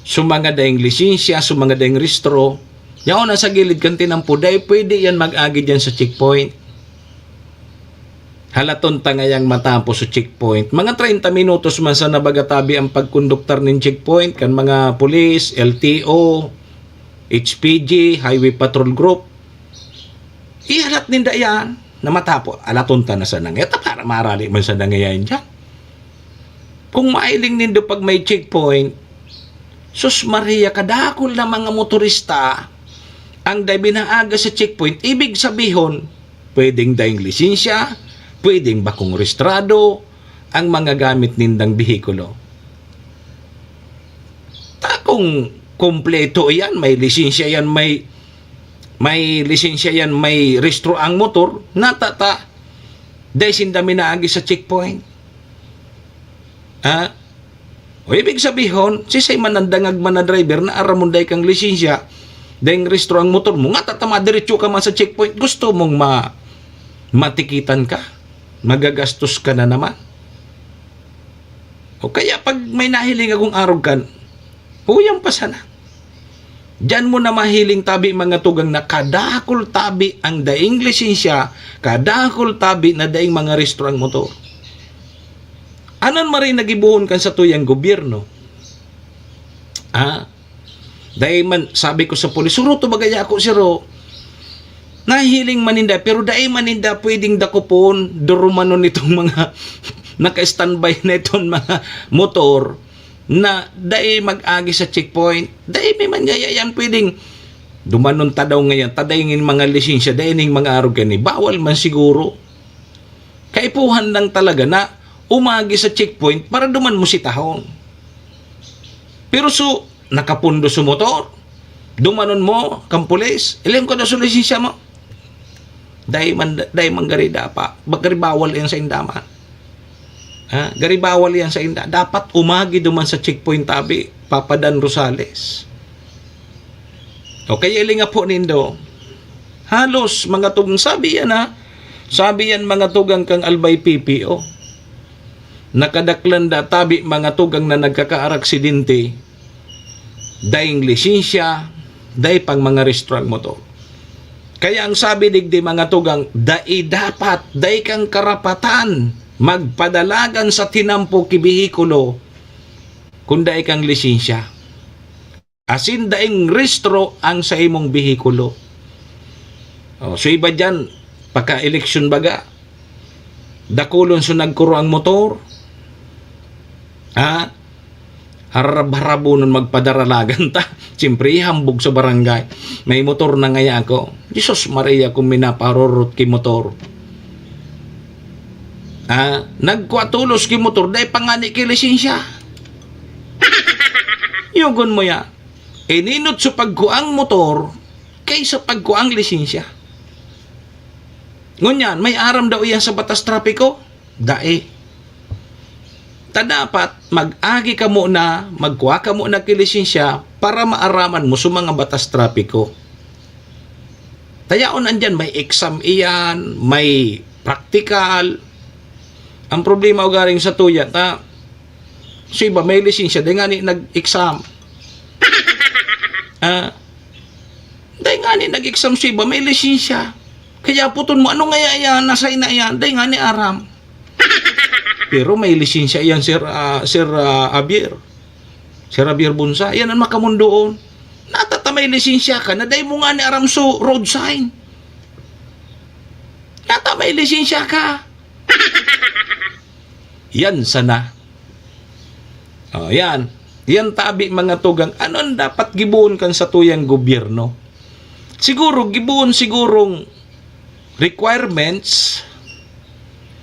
Sumanga daing lisensya, sumanga daing restro. Yaon na sa gilid kan tinampo, dahil pwede yan mag-agi dyan sa checkpoint. Halaton tangayang matapos sa checkpoint. Mga 30 minutos man sa nabagatabi ang pagkonduktar ng checkpoint kan mga pulis, LTO, HPG, Highway Patrol Group. Ihalat ninda yan na matapo. Alaton ta na sa nangyata para marali man sa nangyayain dyan. Kung mailing nindo pag may checkpoint, Sus Maria, kadakol na mga motorista ang day binaaga sa checkpoint, ibig sabihin, pwedeng daing lisensya, pwedeng bakong restrado, ang mga gamit nindang bihikulo. Takong kompleto yan, may lisensya yan, may lisensya yan, may restro ang motor, natata, day sindami naagi sa checkpoint. O ibig sabihin, sisay manandangag man na driver na aramunday kang lisensya, dahil restro ang motor mo, nga tatama diretso ka man sa checkpoint, gusto mong matikitan ka, magagastos ka na naman. O kaya pag may nahiling akong arogan, huyang pa sana. Diyan mo na mahiling tabi mga tugang na kadakol tabi ang daing lisensya, kadakol tabi na daing mga restro ang motor. Anan maray nagibuhon kan sa tuyang gobyerno? Dahil man, sabi ko sa polis, suro to bagay ako, siro. Nahiling maninda, pero dahil maninda pwedeng dakupon, durumanon itong mga naka-standby na itong mga motor, na dahil mag-agi sa checkpoint, dahil may manyayayan pwedeng dumanon ta daw ngayon, tadayingin mga lisensya, dahil ning mga arog ni bawal man siguro. Kaipuhan lang talaga na umagi sa checkpoint para duman mo si tahong. Pero nakapundo sa motor, dumanon mo, kang pulis, ilang ko na sa lisensya mo. Dahil man garida pa, garibawal yan sa indaman. Garibawal yan sa indaman. Dapat umagi duman sa checkpoint tabi, Papa Dan Rosales. Okay, iling nga po nindo. Halos mga tugang, sabi yan mga tugang kang albay PPO. Nakadaklanda tabi mga tugang na nagkakaaksidente, daing lisensya, daing pang mga restaurant motor. Kaya ang sabi digdi mga tugang, dapat, daing kang karapatan, magpadalagan sa tinampo kibihikulo, kung daing kang lisensya. Asin daing restro ang sa imong bihikulo. So iba dyan, pagka-eleksyon baga, dakulon so nagkuro ang motor, harab-harabo nun magpadaralagan ta. Siyempre, hambog sa barangay. May motor na ngaya ako. Jesus Maria, kung minaparorot ki motor. Nagkwatulos ki motor, dahil pangani ki lisensya. Yugon mo ya. Ininot sa pagkuang motor, kaysa pagkuang lisensya. Ngunyan, may aram daw yan sa batas trapiko? Dae. Dapat mag-agi ka muna, magkuha ka muna kilisensya para maaraman mo sa mga batas trapiko. Tayaon andyan, may exam iyan, may practical. Ang problema o galing sa tuyat, so iba may lisensya, dahil nga ni nag-exam. Dahil nga ni nag-exam so iba, may lisensya. Kaya puton mo, ano nga yan, nasa ina yan, dahil nga ni aram. Pero may lisensya yan, Sir Javier. Sir Javier Bunsa, yan ang makamundoon. Natata may lisensya ka, na dahil mo nga ni aram so road sign. Nata may lisensya ka. Yan sana. Yan. Yan tabi mga tugang. Ano ang dapat gibuon kan sa tuyang gobyerno? Siguro, gibuon sigurong requirements.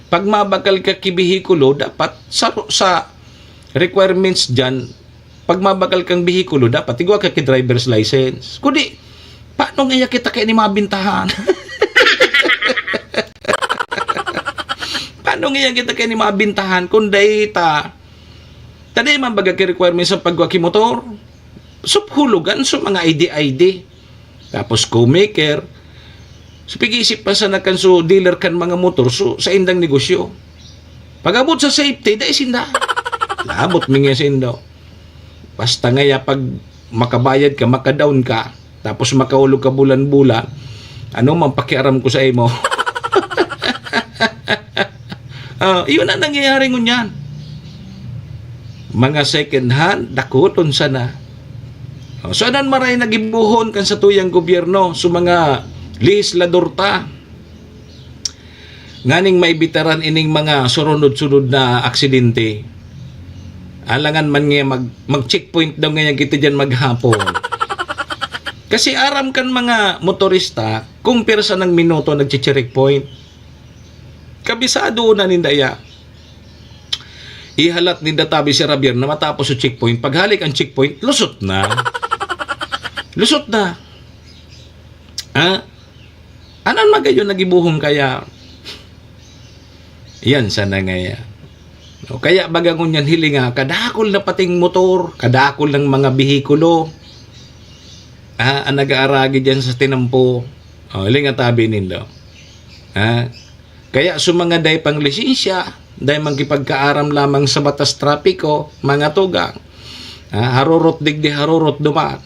Pag mabakal ka kibihikulo, dapat sa requirements dyan, pag mabakal kang bihikulo, dapat igwa ka driver's license. Kundi, paano nga kita kayo ni mabintahan? Paano nga kita kayo ni mabintahan? Kung data, taday man baga ki requirements sa pagwaki motor, hulugan so mga ID. Tapos co-maker, so pag-isip pa sa nakan so dealer kan mga motor so sa indang negosyo. Pag-abot sa safety, dahil sinda. Labot mingi sa indo. Basta ngaya pag makabayad ka, makadown ka, tapos makaulog ka bulan-bulan, ano man pakiaram ko sa imo. Yun ang nangyayari ngunyan. Mga second hand, dakuton sana. So anan maray nagibuhon kan sa tuyang gobyerno so mga legislador ta. Nganing may bitaran ining mga surunod-sunod na aksidente. Alangan man nga mag-checkpoint daw ngayon kita dyan maghapon. Kasi aram kan mga motorista kung pirsa ng minuto nag-checkpoint. Kabisado na nindaya. Ihalat ni Databi si Javier na matapos sa checkpoint. Paghalik ang checkpoint, lusot na. Lusot na. Anan magayon nagibuhong kaya? Yan sana ngaya. O, kaya bagangon yan hilinga, kadakol na pating motor, kadakol ng mga bihikulo. Ang nag-aaragi dyan sa tinampo. O, hilinga tabi nindo. Kaya mga day pang lisensya, day magkipagkaaram lamang sa batas trapiko, mga tugang. Harurot digdi, harurot dumaan.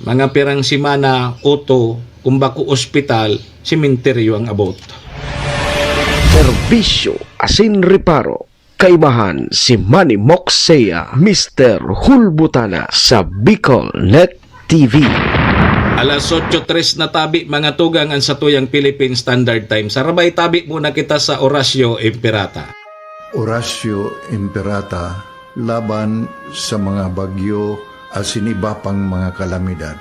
mga pirang simana, oto, kumbako ospital, simenteryo ang abot. Serbisyo asin reparo. Kaibahan si Manny Moxea, Mr. Hulbutana sa Bicol Net TV. Alas 8:03 na tabi mga tugang ang satuyang Philippine Standard Time. Sarabay tabi muna kita sa Orasyo Imperata. Orasyo Imperata laban sa mga bagyo at siniba pang mga kalamidad.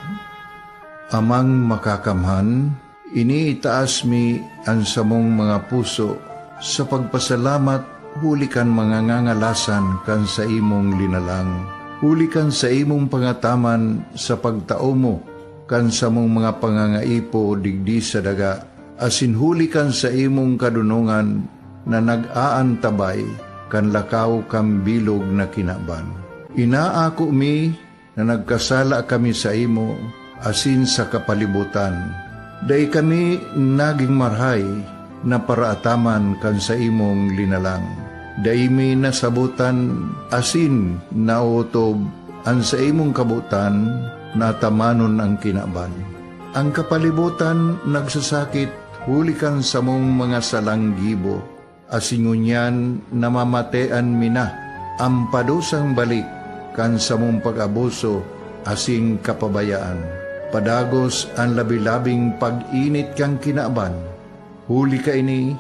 Amang makakamhan, iniitaas mi ang samong mga puso sa pagpasalamat. Hulikan mga ngangalasan kan sa imong linalang. Hulikan sa imong pangataman sa pagtao mo kan sa mong mga pangangaipo digdi sa daga. Asin hulikan sa imong kadunungan na nag-aantabay kan lakaw kam bilog na kinaban. Inaako mi na nagkasala kami sa imo asin sa kapalibutan. Day kami naging marhay na paraataman kan sa imong linalang. Daimi nasabutan asin nautob ang sa imong kabutan natamanon ang kinaban. Ang kapalibutan nagsasakit hulikan sa mong mga salanggibo asingunyan namamatean mina ang padusang balik kan sa mong pag-abuso asing kapabayaan. Padagos ang labi-labing pag-init kang kinaban. Huli ka ini,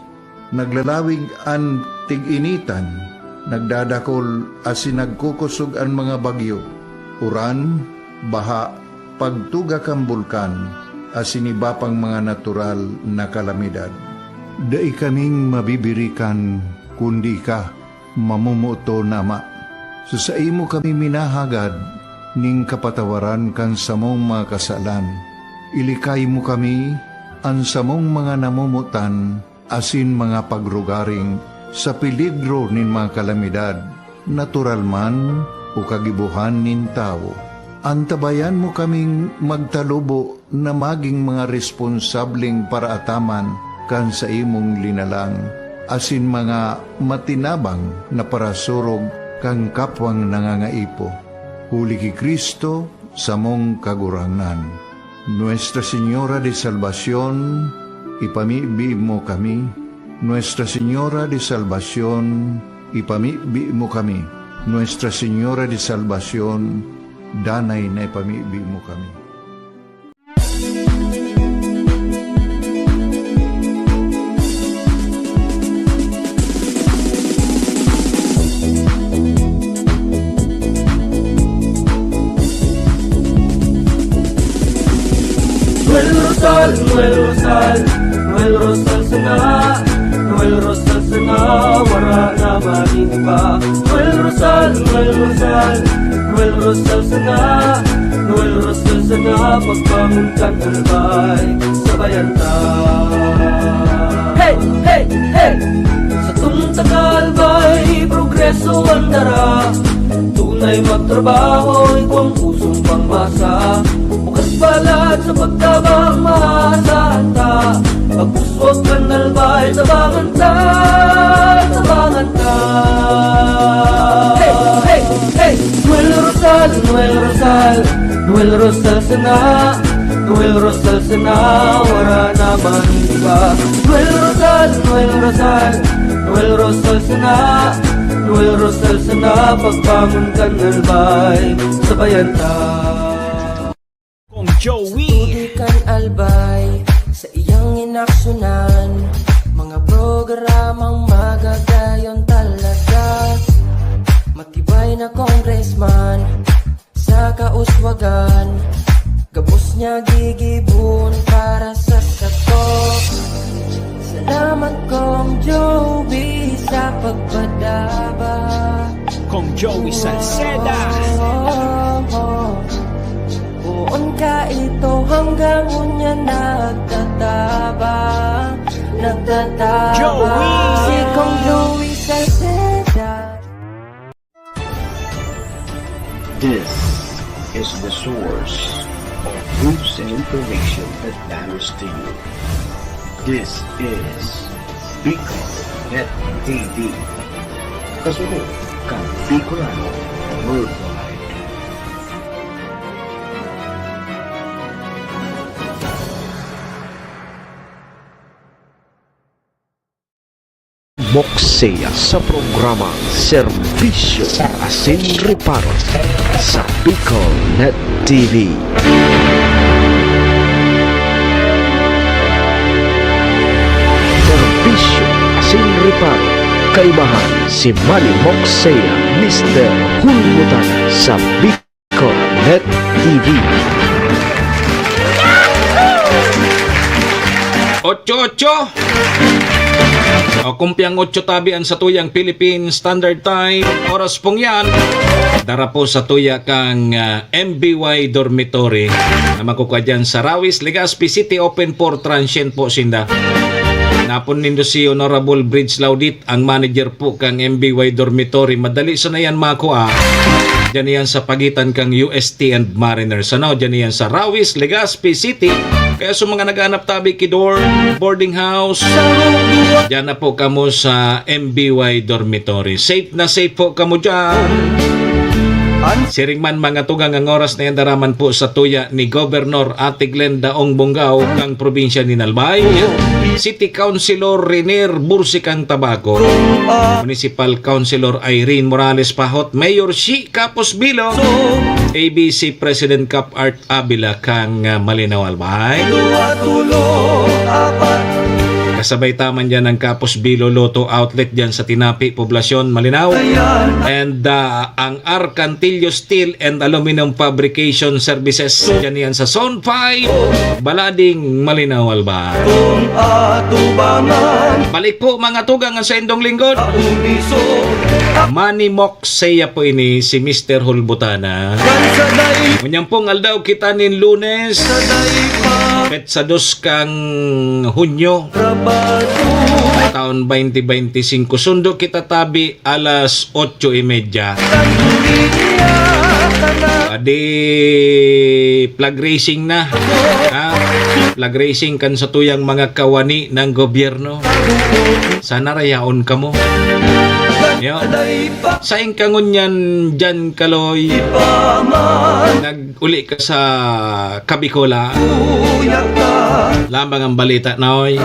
naglalawig ang tig-initan, nagdadakol asin nagkukusog ang mga bagyo, uran, baha, pagtuga kang bulkan, asin iba pang mga natural na kalamidad. Dai kaming mabibirikan, kundi ka, mamumuto nama. So sa imo kami minahagad, ning kapatawaran kan samong mga kasalan. Ilikay mo kami, ang samong mga namumutan, asin mga pagrugaring sa peligro nin mga kalamidad, natural man o kagibuhan nin tao. Antabayan mo kaming magtalubo na maging mga responsableng paraataman kan sa imong linalang, asin mga matinabang na parasurog kang kapwang nangangaipo. Huli ki Kristo sa mong kagurangan. Nuestra Señora de Salvación, ipamibi mo kami. Nuestra Señora de Salvación, ipamibi mo kami. Nuestra Señora de Salvación, danay na ipamibi mo kami. Noel Rosal, Noel Rosal sana, Noel Rosal sana, wala na maniba. Noel Rosal, Noel Rosal, Noel Rosal sana, Noel Rosal sana, pagbangon kang albay, sabayan ta. Hey, hey, hey! Sa tunta kalbay, progreso ang dara, tunay magtrabaho, ikaw ang pusong pangmasa. Bukas palad sa pagtabang maasahan ta, pagpuswag kang albay, tabangan ta, tabangan ta. Hey, hey, hey! Noel Rosal, Noel Rosal, Noel Rosal sana, Noel Rosal sana, wala naman iba. Noel Rosal, Noel Rosal, Noel Rosal sana, Noel Rosal sana, pagbangon kang albay, sabayan ta. Tudikan albay sa iyang inaksyonan, mga programang magagayon talaga. Matibay na congressman sa kauswagan, gabos niya gigibon para sa sato. Salamat Kong Joey sa pagpadaba, Kong Joey Salceda. Buon ka ito hanggang unya nagtataba, nagtataba. Joey! Si Kong Joey Salceda. This is the source of news and information that matters to you. This is Bicol Net TV. Kasunod kang Bicolano Worldwide. Moksea sa programa Serbisyo Asin Reparo sa Bicol Net TV. Serbisyo Asin Reparo, kaibahan si Manny Moksea, Mr. Hulmutan sa Bicol Net TV. 8-8 o kumpiang 8 tabian sa tuyang Philippine Standard Time. Oras pong yan dara po sa tuya kang MBY Dormitory na makukuha dyan sa Rawis, Legazpi City. Open for transient po sinda. Napon nindo si Honorable Bridge Laudit, ang manager po kang MBY Dormitory. Madali sa na yan makuha. Diyan yan sa pagitan kang UST and Mariners. Ano? Diyan yan sa Rawis, Legazpi City. Kaya sa mga nag-aanap tabi kidor, boarding house, diyan na po kamo sa MBY Dormitory. Safe na safe po kamo dyan. Siring man mga tugang ang oras na yan daraman po sa tuya ni Governor Ate Glenda Ong Bongao kang probinsya ni Nalbay, City Councilor Renier Bursikang Tabaco, Municipal Councilor Irene Morales Pahot, Mayor Shi Capos Bilo, ABC President Cap Art Abila kang Malinaw Albay. Kasabay taman dyan ang Capos Bilo Lotto Outlet dyan sa Tinapi, Poblasyon, Malinaw. And ang Arcantillo Steel and Aluminum Fabrication Services dyan yan sa Zone 5, Balading, Malinaw, Alba. Balik po mga tugang sa indong lingkod. Manny Moksea po ini si Mr. Hulbutana. Munyang pong aldaw kita nin Lunes pet sa 2 kang Hunyo taon 2025. Sundo kita tabi alas 8:30. Adi flag racing na. Flag racing kan sa tuyang mga kawani ng gobyerno. Sana rayaon ka mo. Saing kangon yan dyan kaloy. Nag-uli ka sa Kabikola. Lambang ang balita na oy.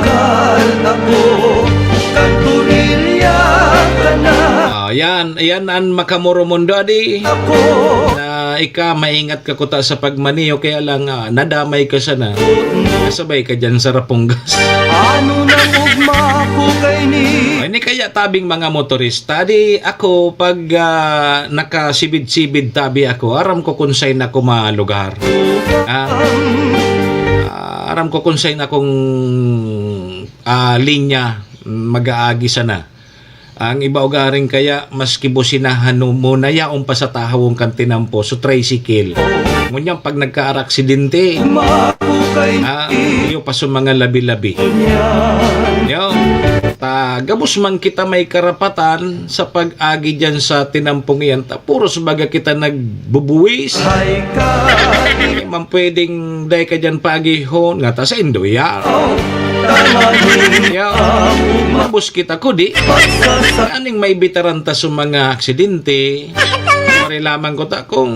Yan ang makamuro mundo di. Na ika maingat ka kuta sa pagmaniyo kaya lang nadamay ka sana. Kasabay ka dyan sa raponggas. Ano na ugma ko kay ni? Ini kaya tabing mga motorista di ako pag nakasibid-sibid tabi ako aram ko kung saan ako malugar. Aram ko kung saan akong linya mag-aagi sana. Ang iba ugaring kaya maski businahan mo na yaong pa sa tahawong kantinampo so tricycle. Ngunyan pag nagka-aksidente iyo pa sa mga labi-labi. Yo, gabos man kita may karapatan sa pag-agi dyan sa tinampong iyan. Puros baga kita nagbubuwis. Man pwedeng day ka dyan pagihon nga ta sa Indoya. Mabos kita ko di. Aning may bitaranta sa mga aksidente. Pare lamang ko ta kung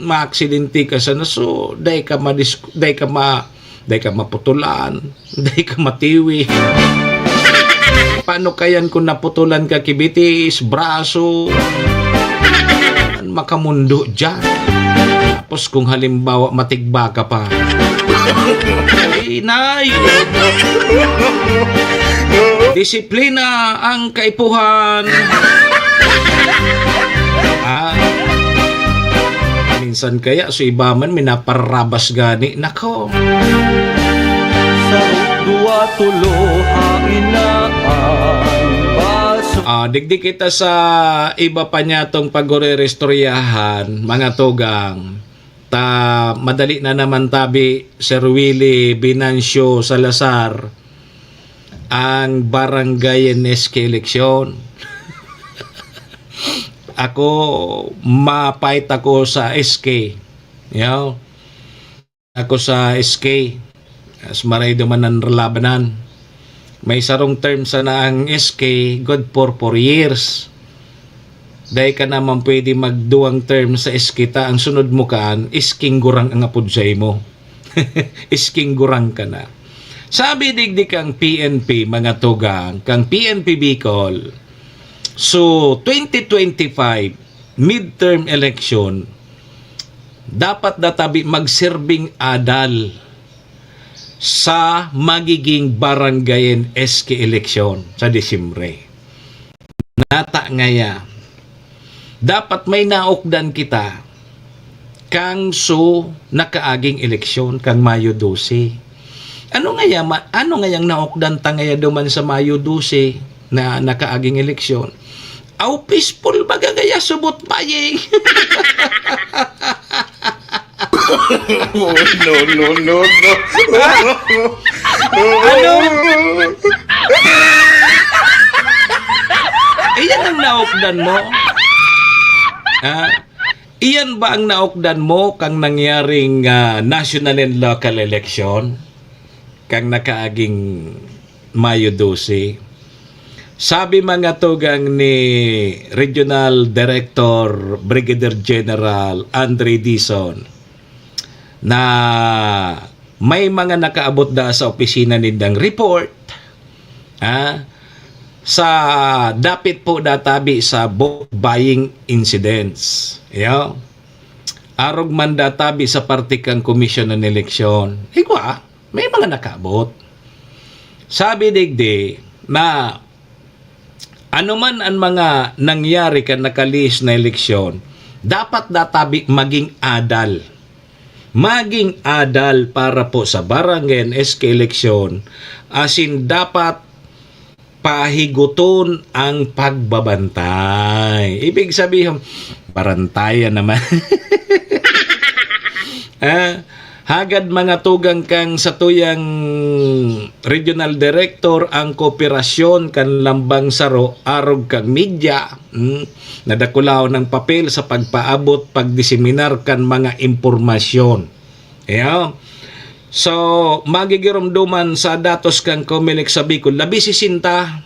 maaksidente ka sana so day ka maputulan, day ka matiwi. Paano kayan kung naputulan ka kibitis, braso, makamundo dyan. Tapos kung halimbawa matigba ka pa. Inay! Disiplina ang kaipuhan. Minsan kaya so iba man minaparabas gani. Nako. Sa dua tulo digdi kita sa iba pa niya tong pagore-restoryahan mga tugang. Madali na naman tabi Sir Willie Binancio Salazar ang barangay NSK eleksyon. Ako mapait ako sa SK. Ako sa SK. As maray duman ang labanan. May sarong term sana ang SK good for 4 years. Dahil ka naman pwede magduang term sa SK ta ang sunod mo kaan isking gurang ang apod sa imo. Isking gurang ka na. Sabi digdi kang PNP, mga tugang, kang PNP Bicol, so 2025 midterm election, dapat databi magsirbing adal sa magiging barangay and SK election sa Disyembre. Nata ngaya, dapat may naokdan kita kang so nakaaging eleksyon kang Mayo 12. Ano ngayang naokdan ta ngaya duman sa Mayo 12 na nakaaging eleksyon? Aw peaceful baga gaya subot bayeng. No. Ano? Iyan ang naokdan mo? Iyan ba ang naokdan mo kang nangyaring national and local election? Kang nakaaging Mayo 12? Sabi mga tugang ni Regional Director Brigadier General Andre Dizon na may mga nakaabot da sa opisina nindang report sa dapit po databi sa vote buying incidents. Arog man databi sa partikang komisyon ng eleksyon. May mga nakaabot. Sabi digdi na anuman ang mga nangyari kan nakalis na eleksyon, dapat databi maging adal. Maging adal para po sa barangay and SK eleksyon, asin dapat pahiguton ang pagbabantay. Ibig sabihin, barantayan naman. Hagad mga tugang kang sa tuyang regional director ang kooperasyon kan lambang saro arog kang media nadakulaw ng papel sa pagpaabot pagdiseminar kan mga impormasyon. So magigirumduman sa datos kang Comelec sa Bicol labi sisinta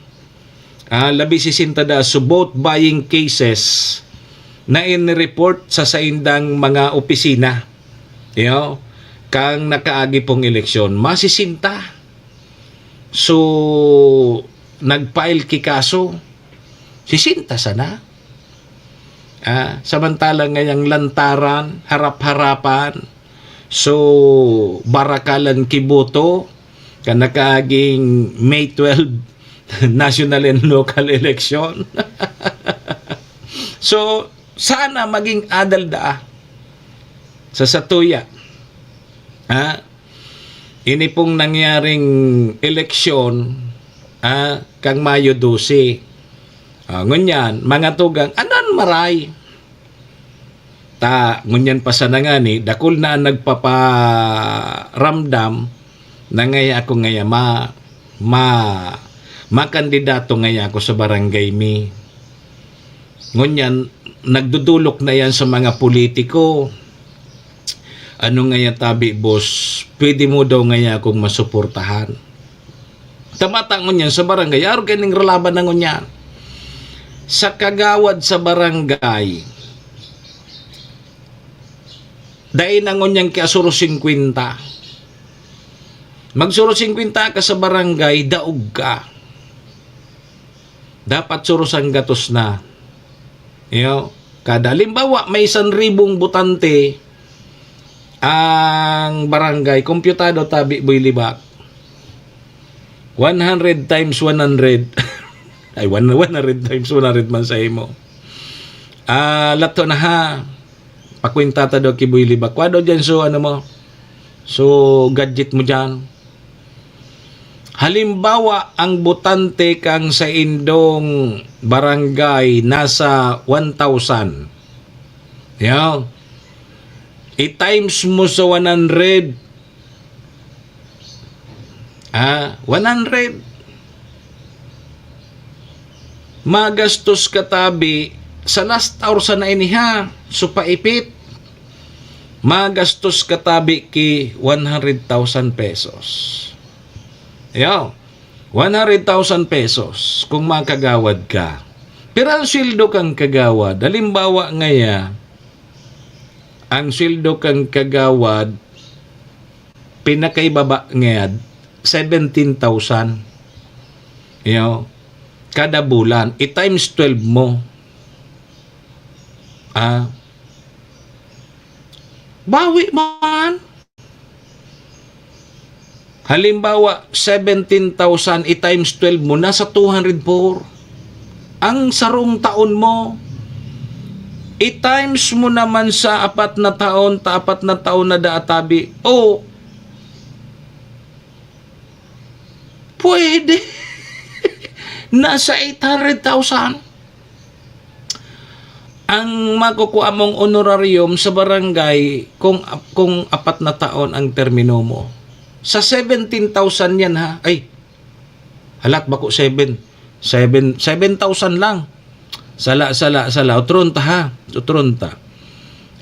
da subot buying cases na in-report sa saindang mga opisina. Kang nakaagi pong eleksyon, masisinta. So, nag-file ki kaso, sisinta sana. Samantalang ngayang lantaran, harap-harapan, so, barakalan kiboto, kan nakaaging May 12 national and local election. So, sana maging adal da sa satuya. Ini pong nangyaring eleksyon kang Mayo 12. Ngunyan, mga tugang, anan maray? Ngunyan pa sa nangani, dakul na nagpaparamdam na ngaya ako ngaya makandidato ngaya ako sa barangay mi. Ngunyan, nagdudulok na yan sa mga politiko. Ano nga tabi, boss? Pwede mo daw nga akong masuportahan. Tamata ngunyan sa barangay. Araw kaning relaban na ngunyan. Sa kagawad sa barangay, dahil na ngunyan kaya suro 50. Magsuro 50 ka sa barangay, daog ka. Dapat suro sang gatos na. Kada limbawa, may 1,000 butante ang barangay, kompyutado tabi boy libak. 100 times 100 ay 100 times 100 man sa imo. Lato na ha. Pakwintata daw ki boy libak. Kwado dyan so ano mo? So gadget mo dyan. Halimbawa, ang butante kang sa indong barangay nasa 1,000. I-times mo sa 100. 100. Magastos katabi sa last hour sa na iniha. So paipit. Magastos katabi ki 100,000 pesos. 100,000 pesos kung makagawad ka. Pero ang sweldo kang kagawad, halimbawa ngaya, ang sweldo kang kagawad, pinakaibaba ngayad, 17,000. You know, kada bulan. I-times 12 mo. Bawi man. Halimbawa, 17,000 i-times 12 mo, nasa 204. Ang sarong taon mo, i-times mo naman sa 4 na taon, 4 na taon na daatabi. Oh, pwede. Nasa 800,000. Ang makukuha mong honorarium sa barangay kung 4 na taon ang termino mo. Sa 17,000 yan ha. Ay, halat ba ko 7,000 lang. Sala. Utronta ha. Utronta.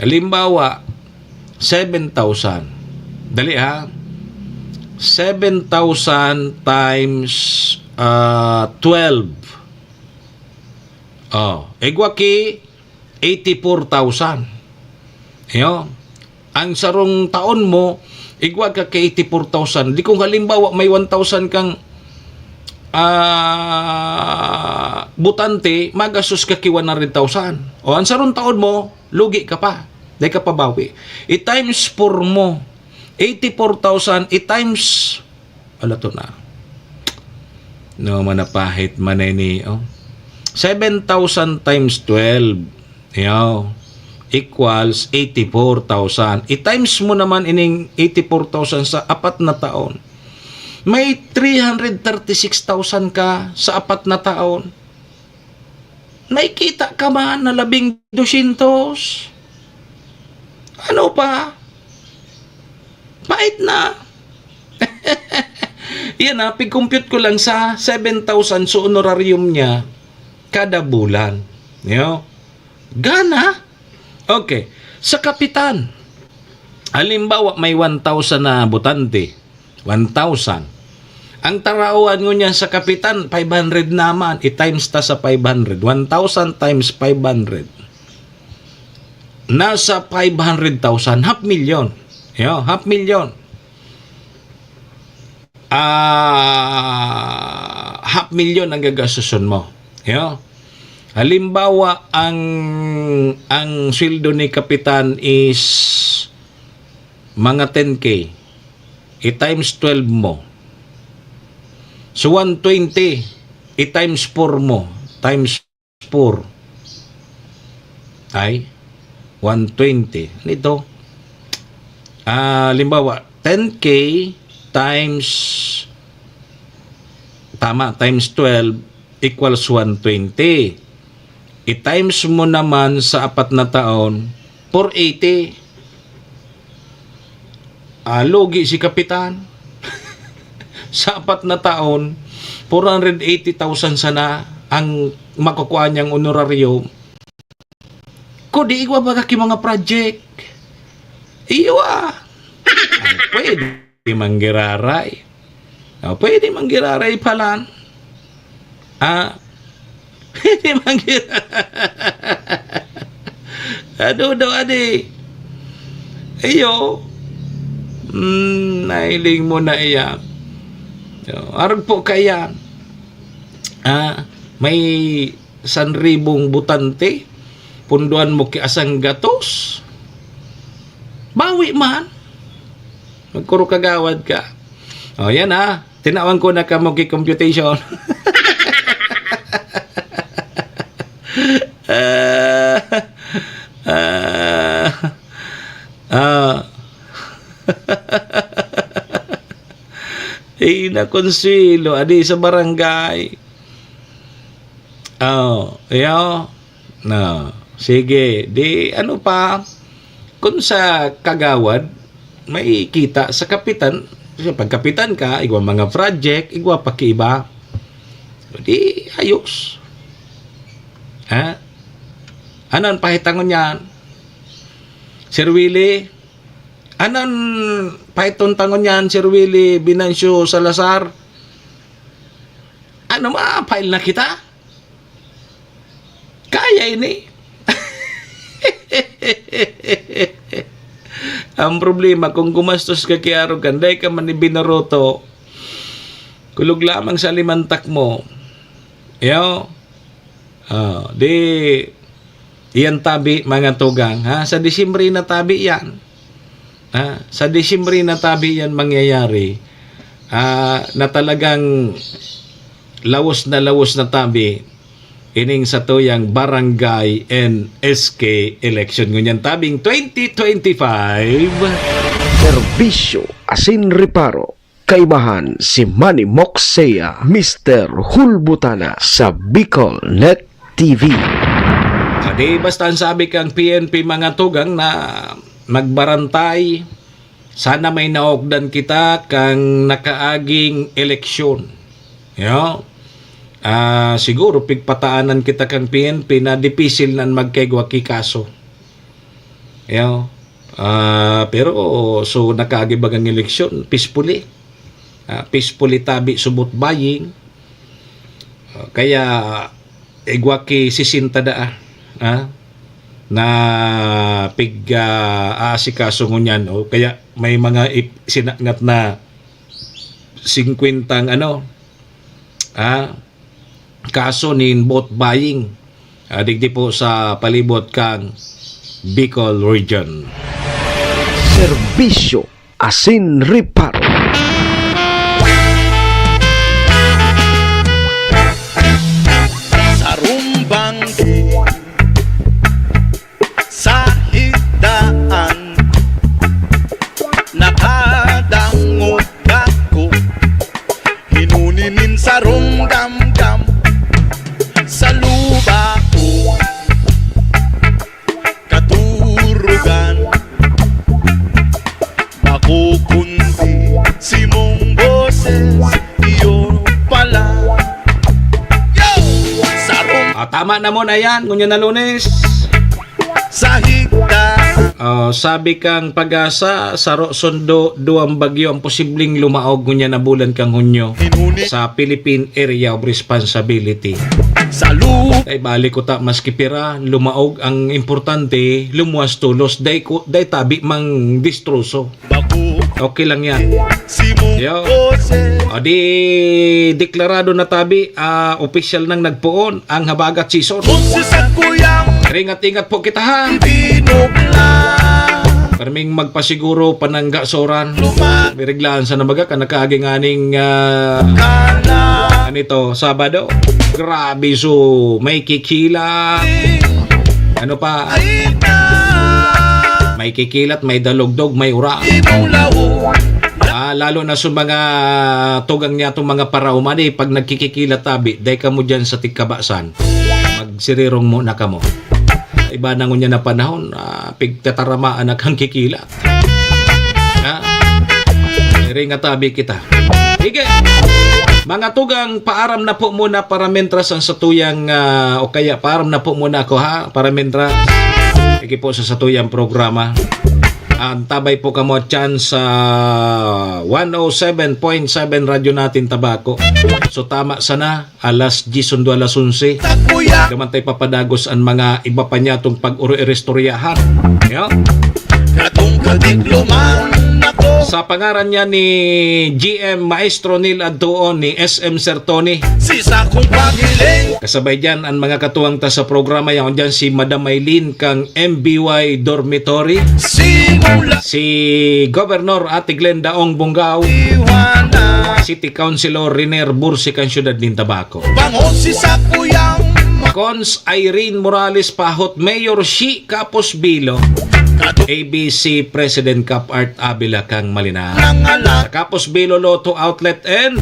Halimbawa, 7,000. Dali ha. 7,000 times 12. Egwaki 84,000. Yo. Ang sarong taon mo, igwa ka kay 84,000. Di kung halimbawa may 1,000 kang butante, magasos ka ki 100,000. O ang sarong taon mo, lugi ka pa. Di ka pa bawi. I-times 4 mo. 84,000 i-times ala to na. No, manapahit manini. 7,000 times 12. Yo. Equals 84,000. I-times mo naman ining 84,000 sa 4 na taon. May 336,000 ka sa 4 na taon. May kita ka man na 1,200. Ano pa? Pait na. Yan na, pig-compute ko lang sa 7,000 sa honorarium niya kada bulan. Yo. Gana. Okay. Sa kapitan, halimbawa may 1,000 na butante. 1,000. Ang tarawan nyo niya sa kapitan, 500 naman. I-times ta sa 500. 1,000 times 500. Nasa 500,000. 500,000. Yo, 500,000. 500,000 ang gagasusun mo. Yo. Halimbawa, ang sweldo ni kapitan is mga 10K. I-times 12 mo. So, 120. I-times 4 mo. Times 4. Ay, 120. Nito. Halimbawa, 10K times times 12 equals 120. I-times mo naman sa 4 na taon, 480. Logi si kapitan. Sa 4 na taon, 480,000 sana ang makukuha niyang honorarium. Kung di iwa baga ki mga project, iwa. Pwede manggiraray. Pwede manggiraray palan. Pwede manggiraray. Ano daw, adi? Iyo. Nailing mo na iya. Arag po kaya. May 1,000 butante. Punduan mo ki asang gatos. Bawi man. Magkuro kagawad ka. Yan ha. Tinawang ko na ka mo ki computation. Na konsilo adi sa barangay. Sige, di ano pa kung sa kagawad may kita sa kapitan. Pag kapitan ka, igwa mga project, igwa pa kiba. Di ayos. Anan pahitangon yan? Sir Willie, anan pahiton tangon yan, Sir Willie Binancio Salazar? Ano file na kita? Kaya ini. Ang problema, kung gumastos ka kiaro, kanday ka man ni Binaroto, Kulog lamang sa limantak mo. Yo. Di iyan tabi mga tugang, ha? Sa Disyembre na tabi yan. Ha? Sa Disyembre na tabi yan mangyayari. Na talagang lawos na tabi ining sa tuyang barangay and SK election ngunyan tabing 2025. Serbisyo asin reparo. Kaibahan si Manny Moxea, Mr. Hulbutana sa Bicol Net TV. Adi basta ang sabi kang PNP mga tugang na magbarantay, sana may naogdan kita kang nakaaging eleksyon. Yo. Siguro pigpataanan kita kang PNP na dipisil nan magkaigwaki kaso. Yo. Pero so nakagibagang eleksyon peacefully. Peacefully tabi subot baying. Kaya igwaki sisinta daa. Na asikaso ngunyan. Kaya may mga sinangat na 50 kaso ni boat buying digdi po sa palibot kang Bicol region. Serbisyo asin reparo. Sa rumbanggi, sa higdaan, nakadangog ako, hinuninin sa rumdamdam, sa luba ko, katurugan, makukundi si mong boses, iyo pala. Tama na mo na yan, ngunyan na Lunes. Sa higdaan, sabi kang Pag-asa, saro sundo duang bagyo ang posibleng lumaog ngunyan na bulan kang Hunyo sa Philippine Area of Responsibility. sa luba, Ay balik ko ta maski pira lumaog, ang importante lumuwas tulos day tabi mang distroso. Okay lang yan. si mong Yo. boses, Di deklarado na tabi, official nang nagpuon ang habagat season. boses sa kuyang Ingat-ingat po kita ha. binubla. Karming magpasiguro panangga soran. Luma- Biriglaan sa nabaga ka nakaaging aning Kana anito Sabado. Grabe so may kikilat. Ano pa? ina, May kikilat, may dalugdog, may ura. imulaw, Lalo na sa mga tugang niya itong mga parauman pag nagkikikilat tabi, day ka mo dyan sa tikabasan. Magsirirong mo na ka mo. Iba na ngunya na panahon, pigtataramaan na kang kikilat. Ringa tabi kita. Sige. Mga tugang, paaram na po muna para mentras ang satuyang, o kaya paaram na po muna ako ha, para mentras. Sige po sa satuyang programa. Tabay po kamo dyan sa 107.7 radyo natin Tabako. So tama sana, alas 10 alas 11. sa kuyang Kaman tayo papadagos ang mga iba pa niya itong pag-uri-restoryahan. Yeah? katong kadigluman ako, Sa pangaran niya ni GM Maestro Neil Adtuon ni SM Sir Tony. si sa kong pagiling, Kasabay dyan ang mga katuwang ta sa programa yan dyan si Madam Maylin kang MBY Dormitory. simula Si Governor Ate Glenda Ong Bungaw. iwana, City Councilor Riner Bursi kang siyudad ng Tabaco. bangon si sa kuyang Cons Irene Morales Pahot, Mayor Shi Capos Bilo, ABC President Cap Art Abila kang Malina. nangalan, Sa Capos Bilo Lotto Outlet and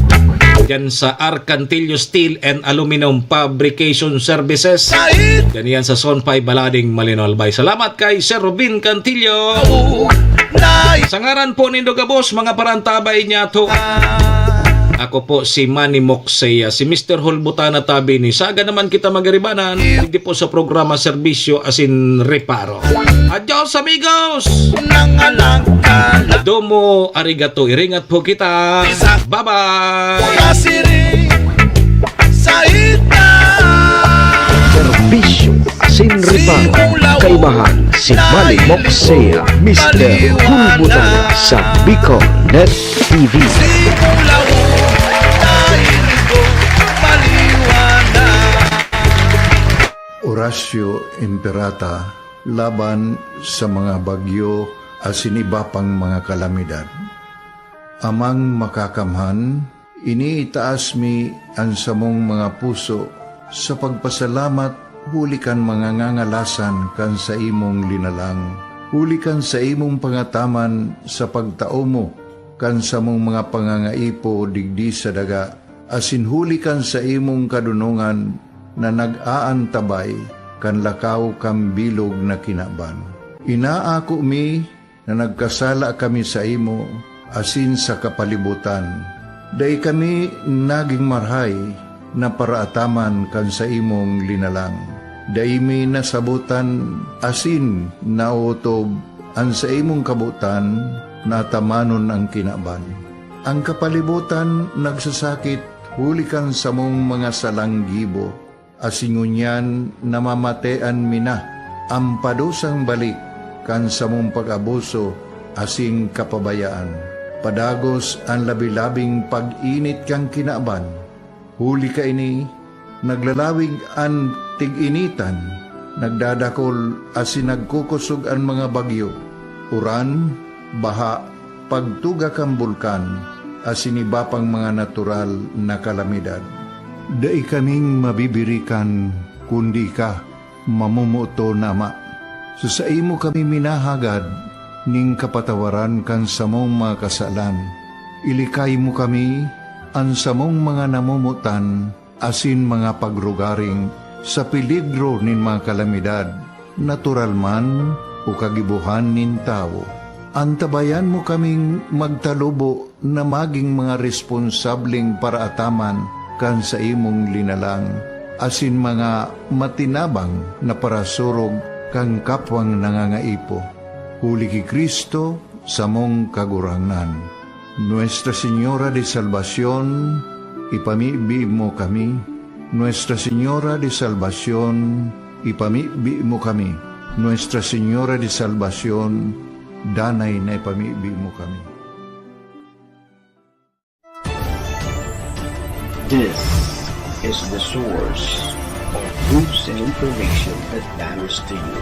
dyan sa Arcantillo Steel and Aluminum Fabrication Services. kahit Dyan yan sa Zone 5 Balading, Malino Albay. Salamat kay Sir Robin Cantillo. na Sa ngaran po ni Dogabos, mga parantabay niya to. Ako po si Manny Moxea, si Mr. Hulbutana tabi ni Saga naman kita magaribanan. Hindi po sa programa Serbisyo asin Reparo. Adios amigos! nangalan kala, Domo arigato, iringat po kita. Bye-bye! kasiri sa ita, Serbisyo asin reparo. Kaibahan si Manny Moxea, Mr. Hulbutana sa Bicol Net TV. simula Horacio Imperata laban sa mga bagyo at siniba pang mga kalamidad. Amang makakamhan, iniitaas mi ang samong mga puso sa pagpasalamat, hulikan mga ngangalasan kan sa imong linalang. Hulikan sa imong pangataman sa pagtao mo, kan sa mong mga pangangaipo digdi sa daga, asin hulikan sa imong kadunungan na nag-aantabay kan lakaw kang bilog na kinaban. Inaako mi na nagkasala kami sa imo, asin sa kapalibutan. Day kami naging marhay na paraataman kan sa imong linalang. Day mi nasabutan asin nautob ang sa imong kabutan na tamanon ang kinaban. Ang kapalibutan nagsasakit hulikan sa mong mga salanggibo, asingunyan namamatean mina ang padusang balik kan sa mong pag-abuso asing kapabayaan. Padagos ang labi-labing pag-init kang kinaban. Huli ka ini, naglalawig ang tig-initan, nagdadakol asin nagkukusog ang mga bagyo. Uran, baha, pagtuga kang bulkan, asin iba pang mga natural na kalamidad. Dai kaming mabibirikan, kundi ka, mamumuto nama. Sa imo kami minahagad, ning kapatawaran kan samong mga kasalan. Ilikay mo kami, ang samong mga namumutan, asin mga pagrugaring, sa peligro nin mga kalamidad, natural man o kagibuhan nin tao. Antabayan mo kaming magtalubo na maging mga responsableng paraataman kan sa imong linalang, asin mga matinabang na parasurog kang kapwang nangangaipo. Huli ki Kristo sa mong kagurangan. Nuestra Señora de Salvación, ipamibi mo kami. Nuestra Señora de Salvación, ipamibi mo kami. Nuestra Señora de Salvación, danay na ipamibi mo kami. This is the source of news and information that matters to you.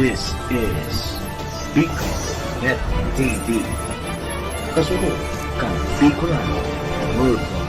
This is Bicol Net TV. Kasunod kang Bicolano Worldwide.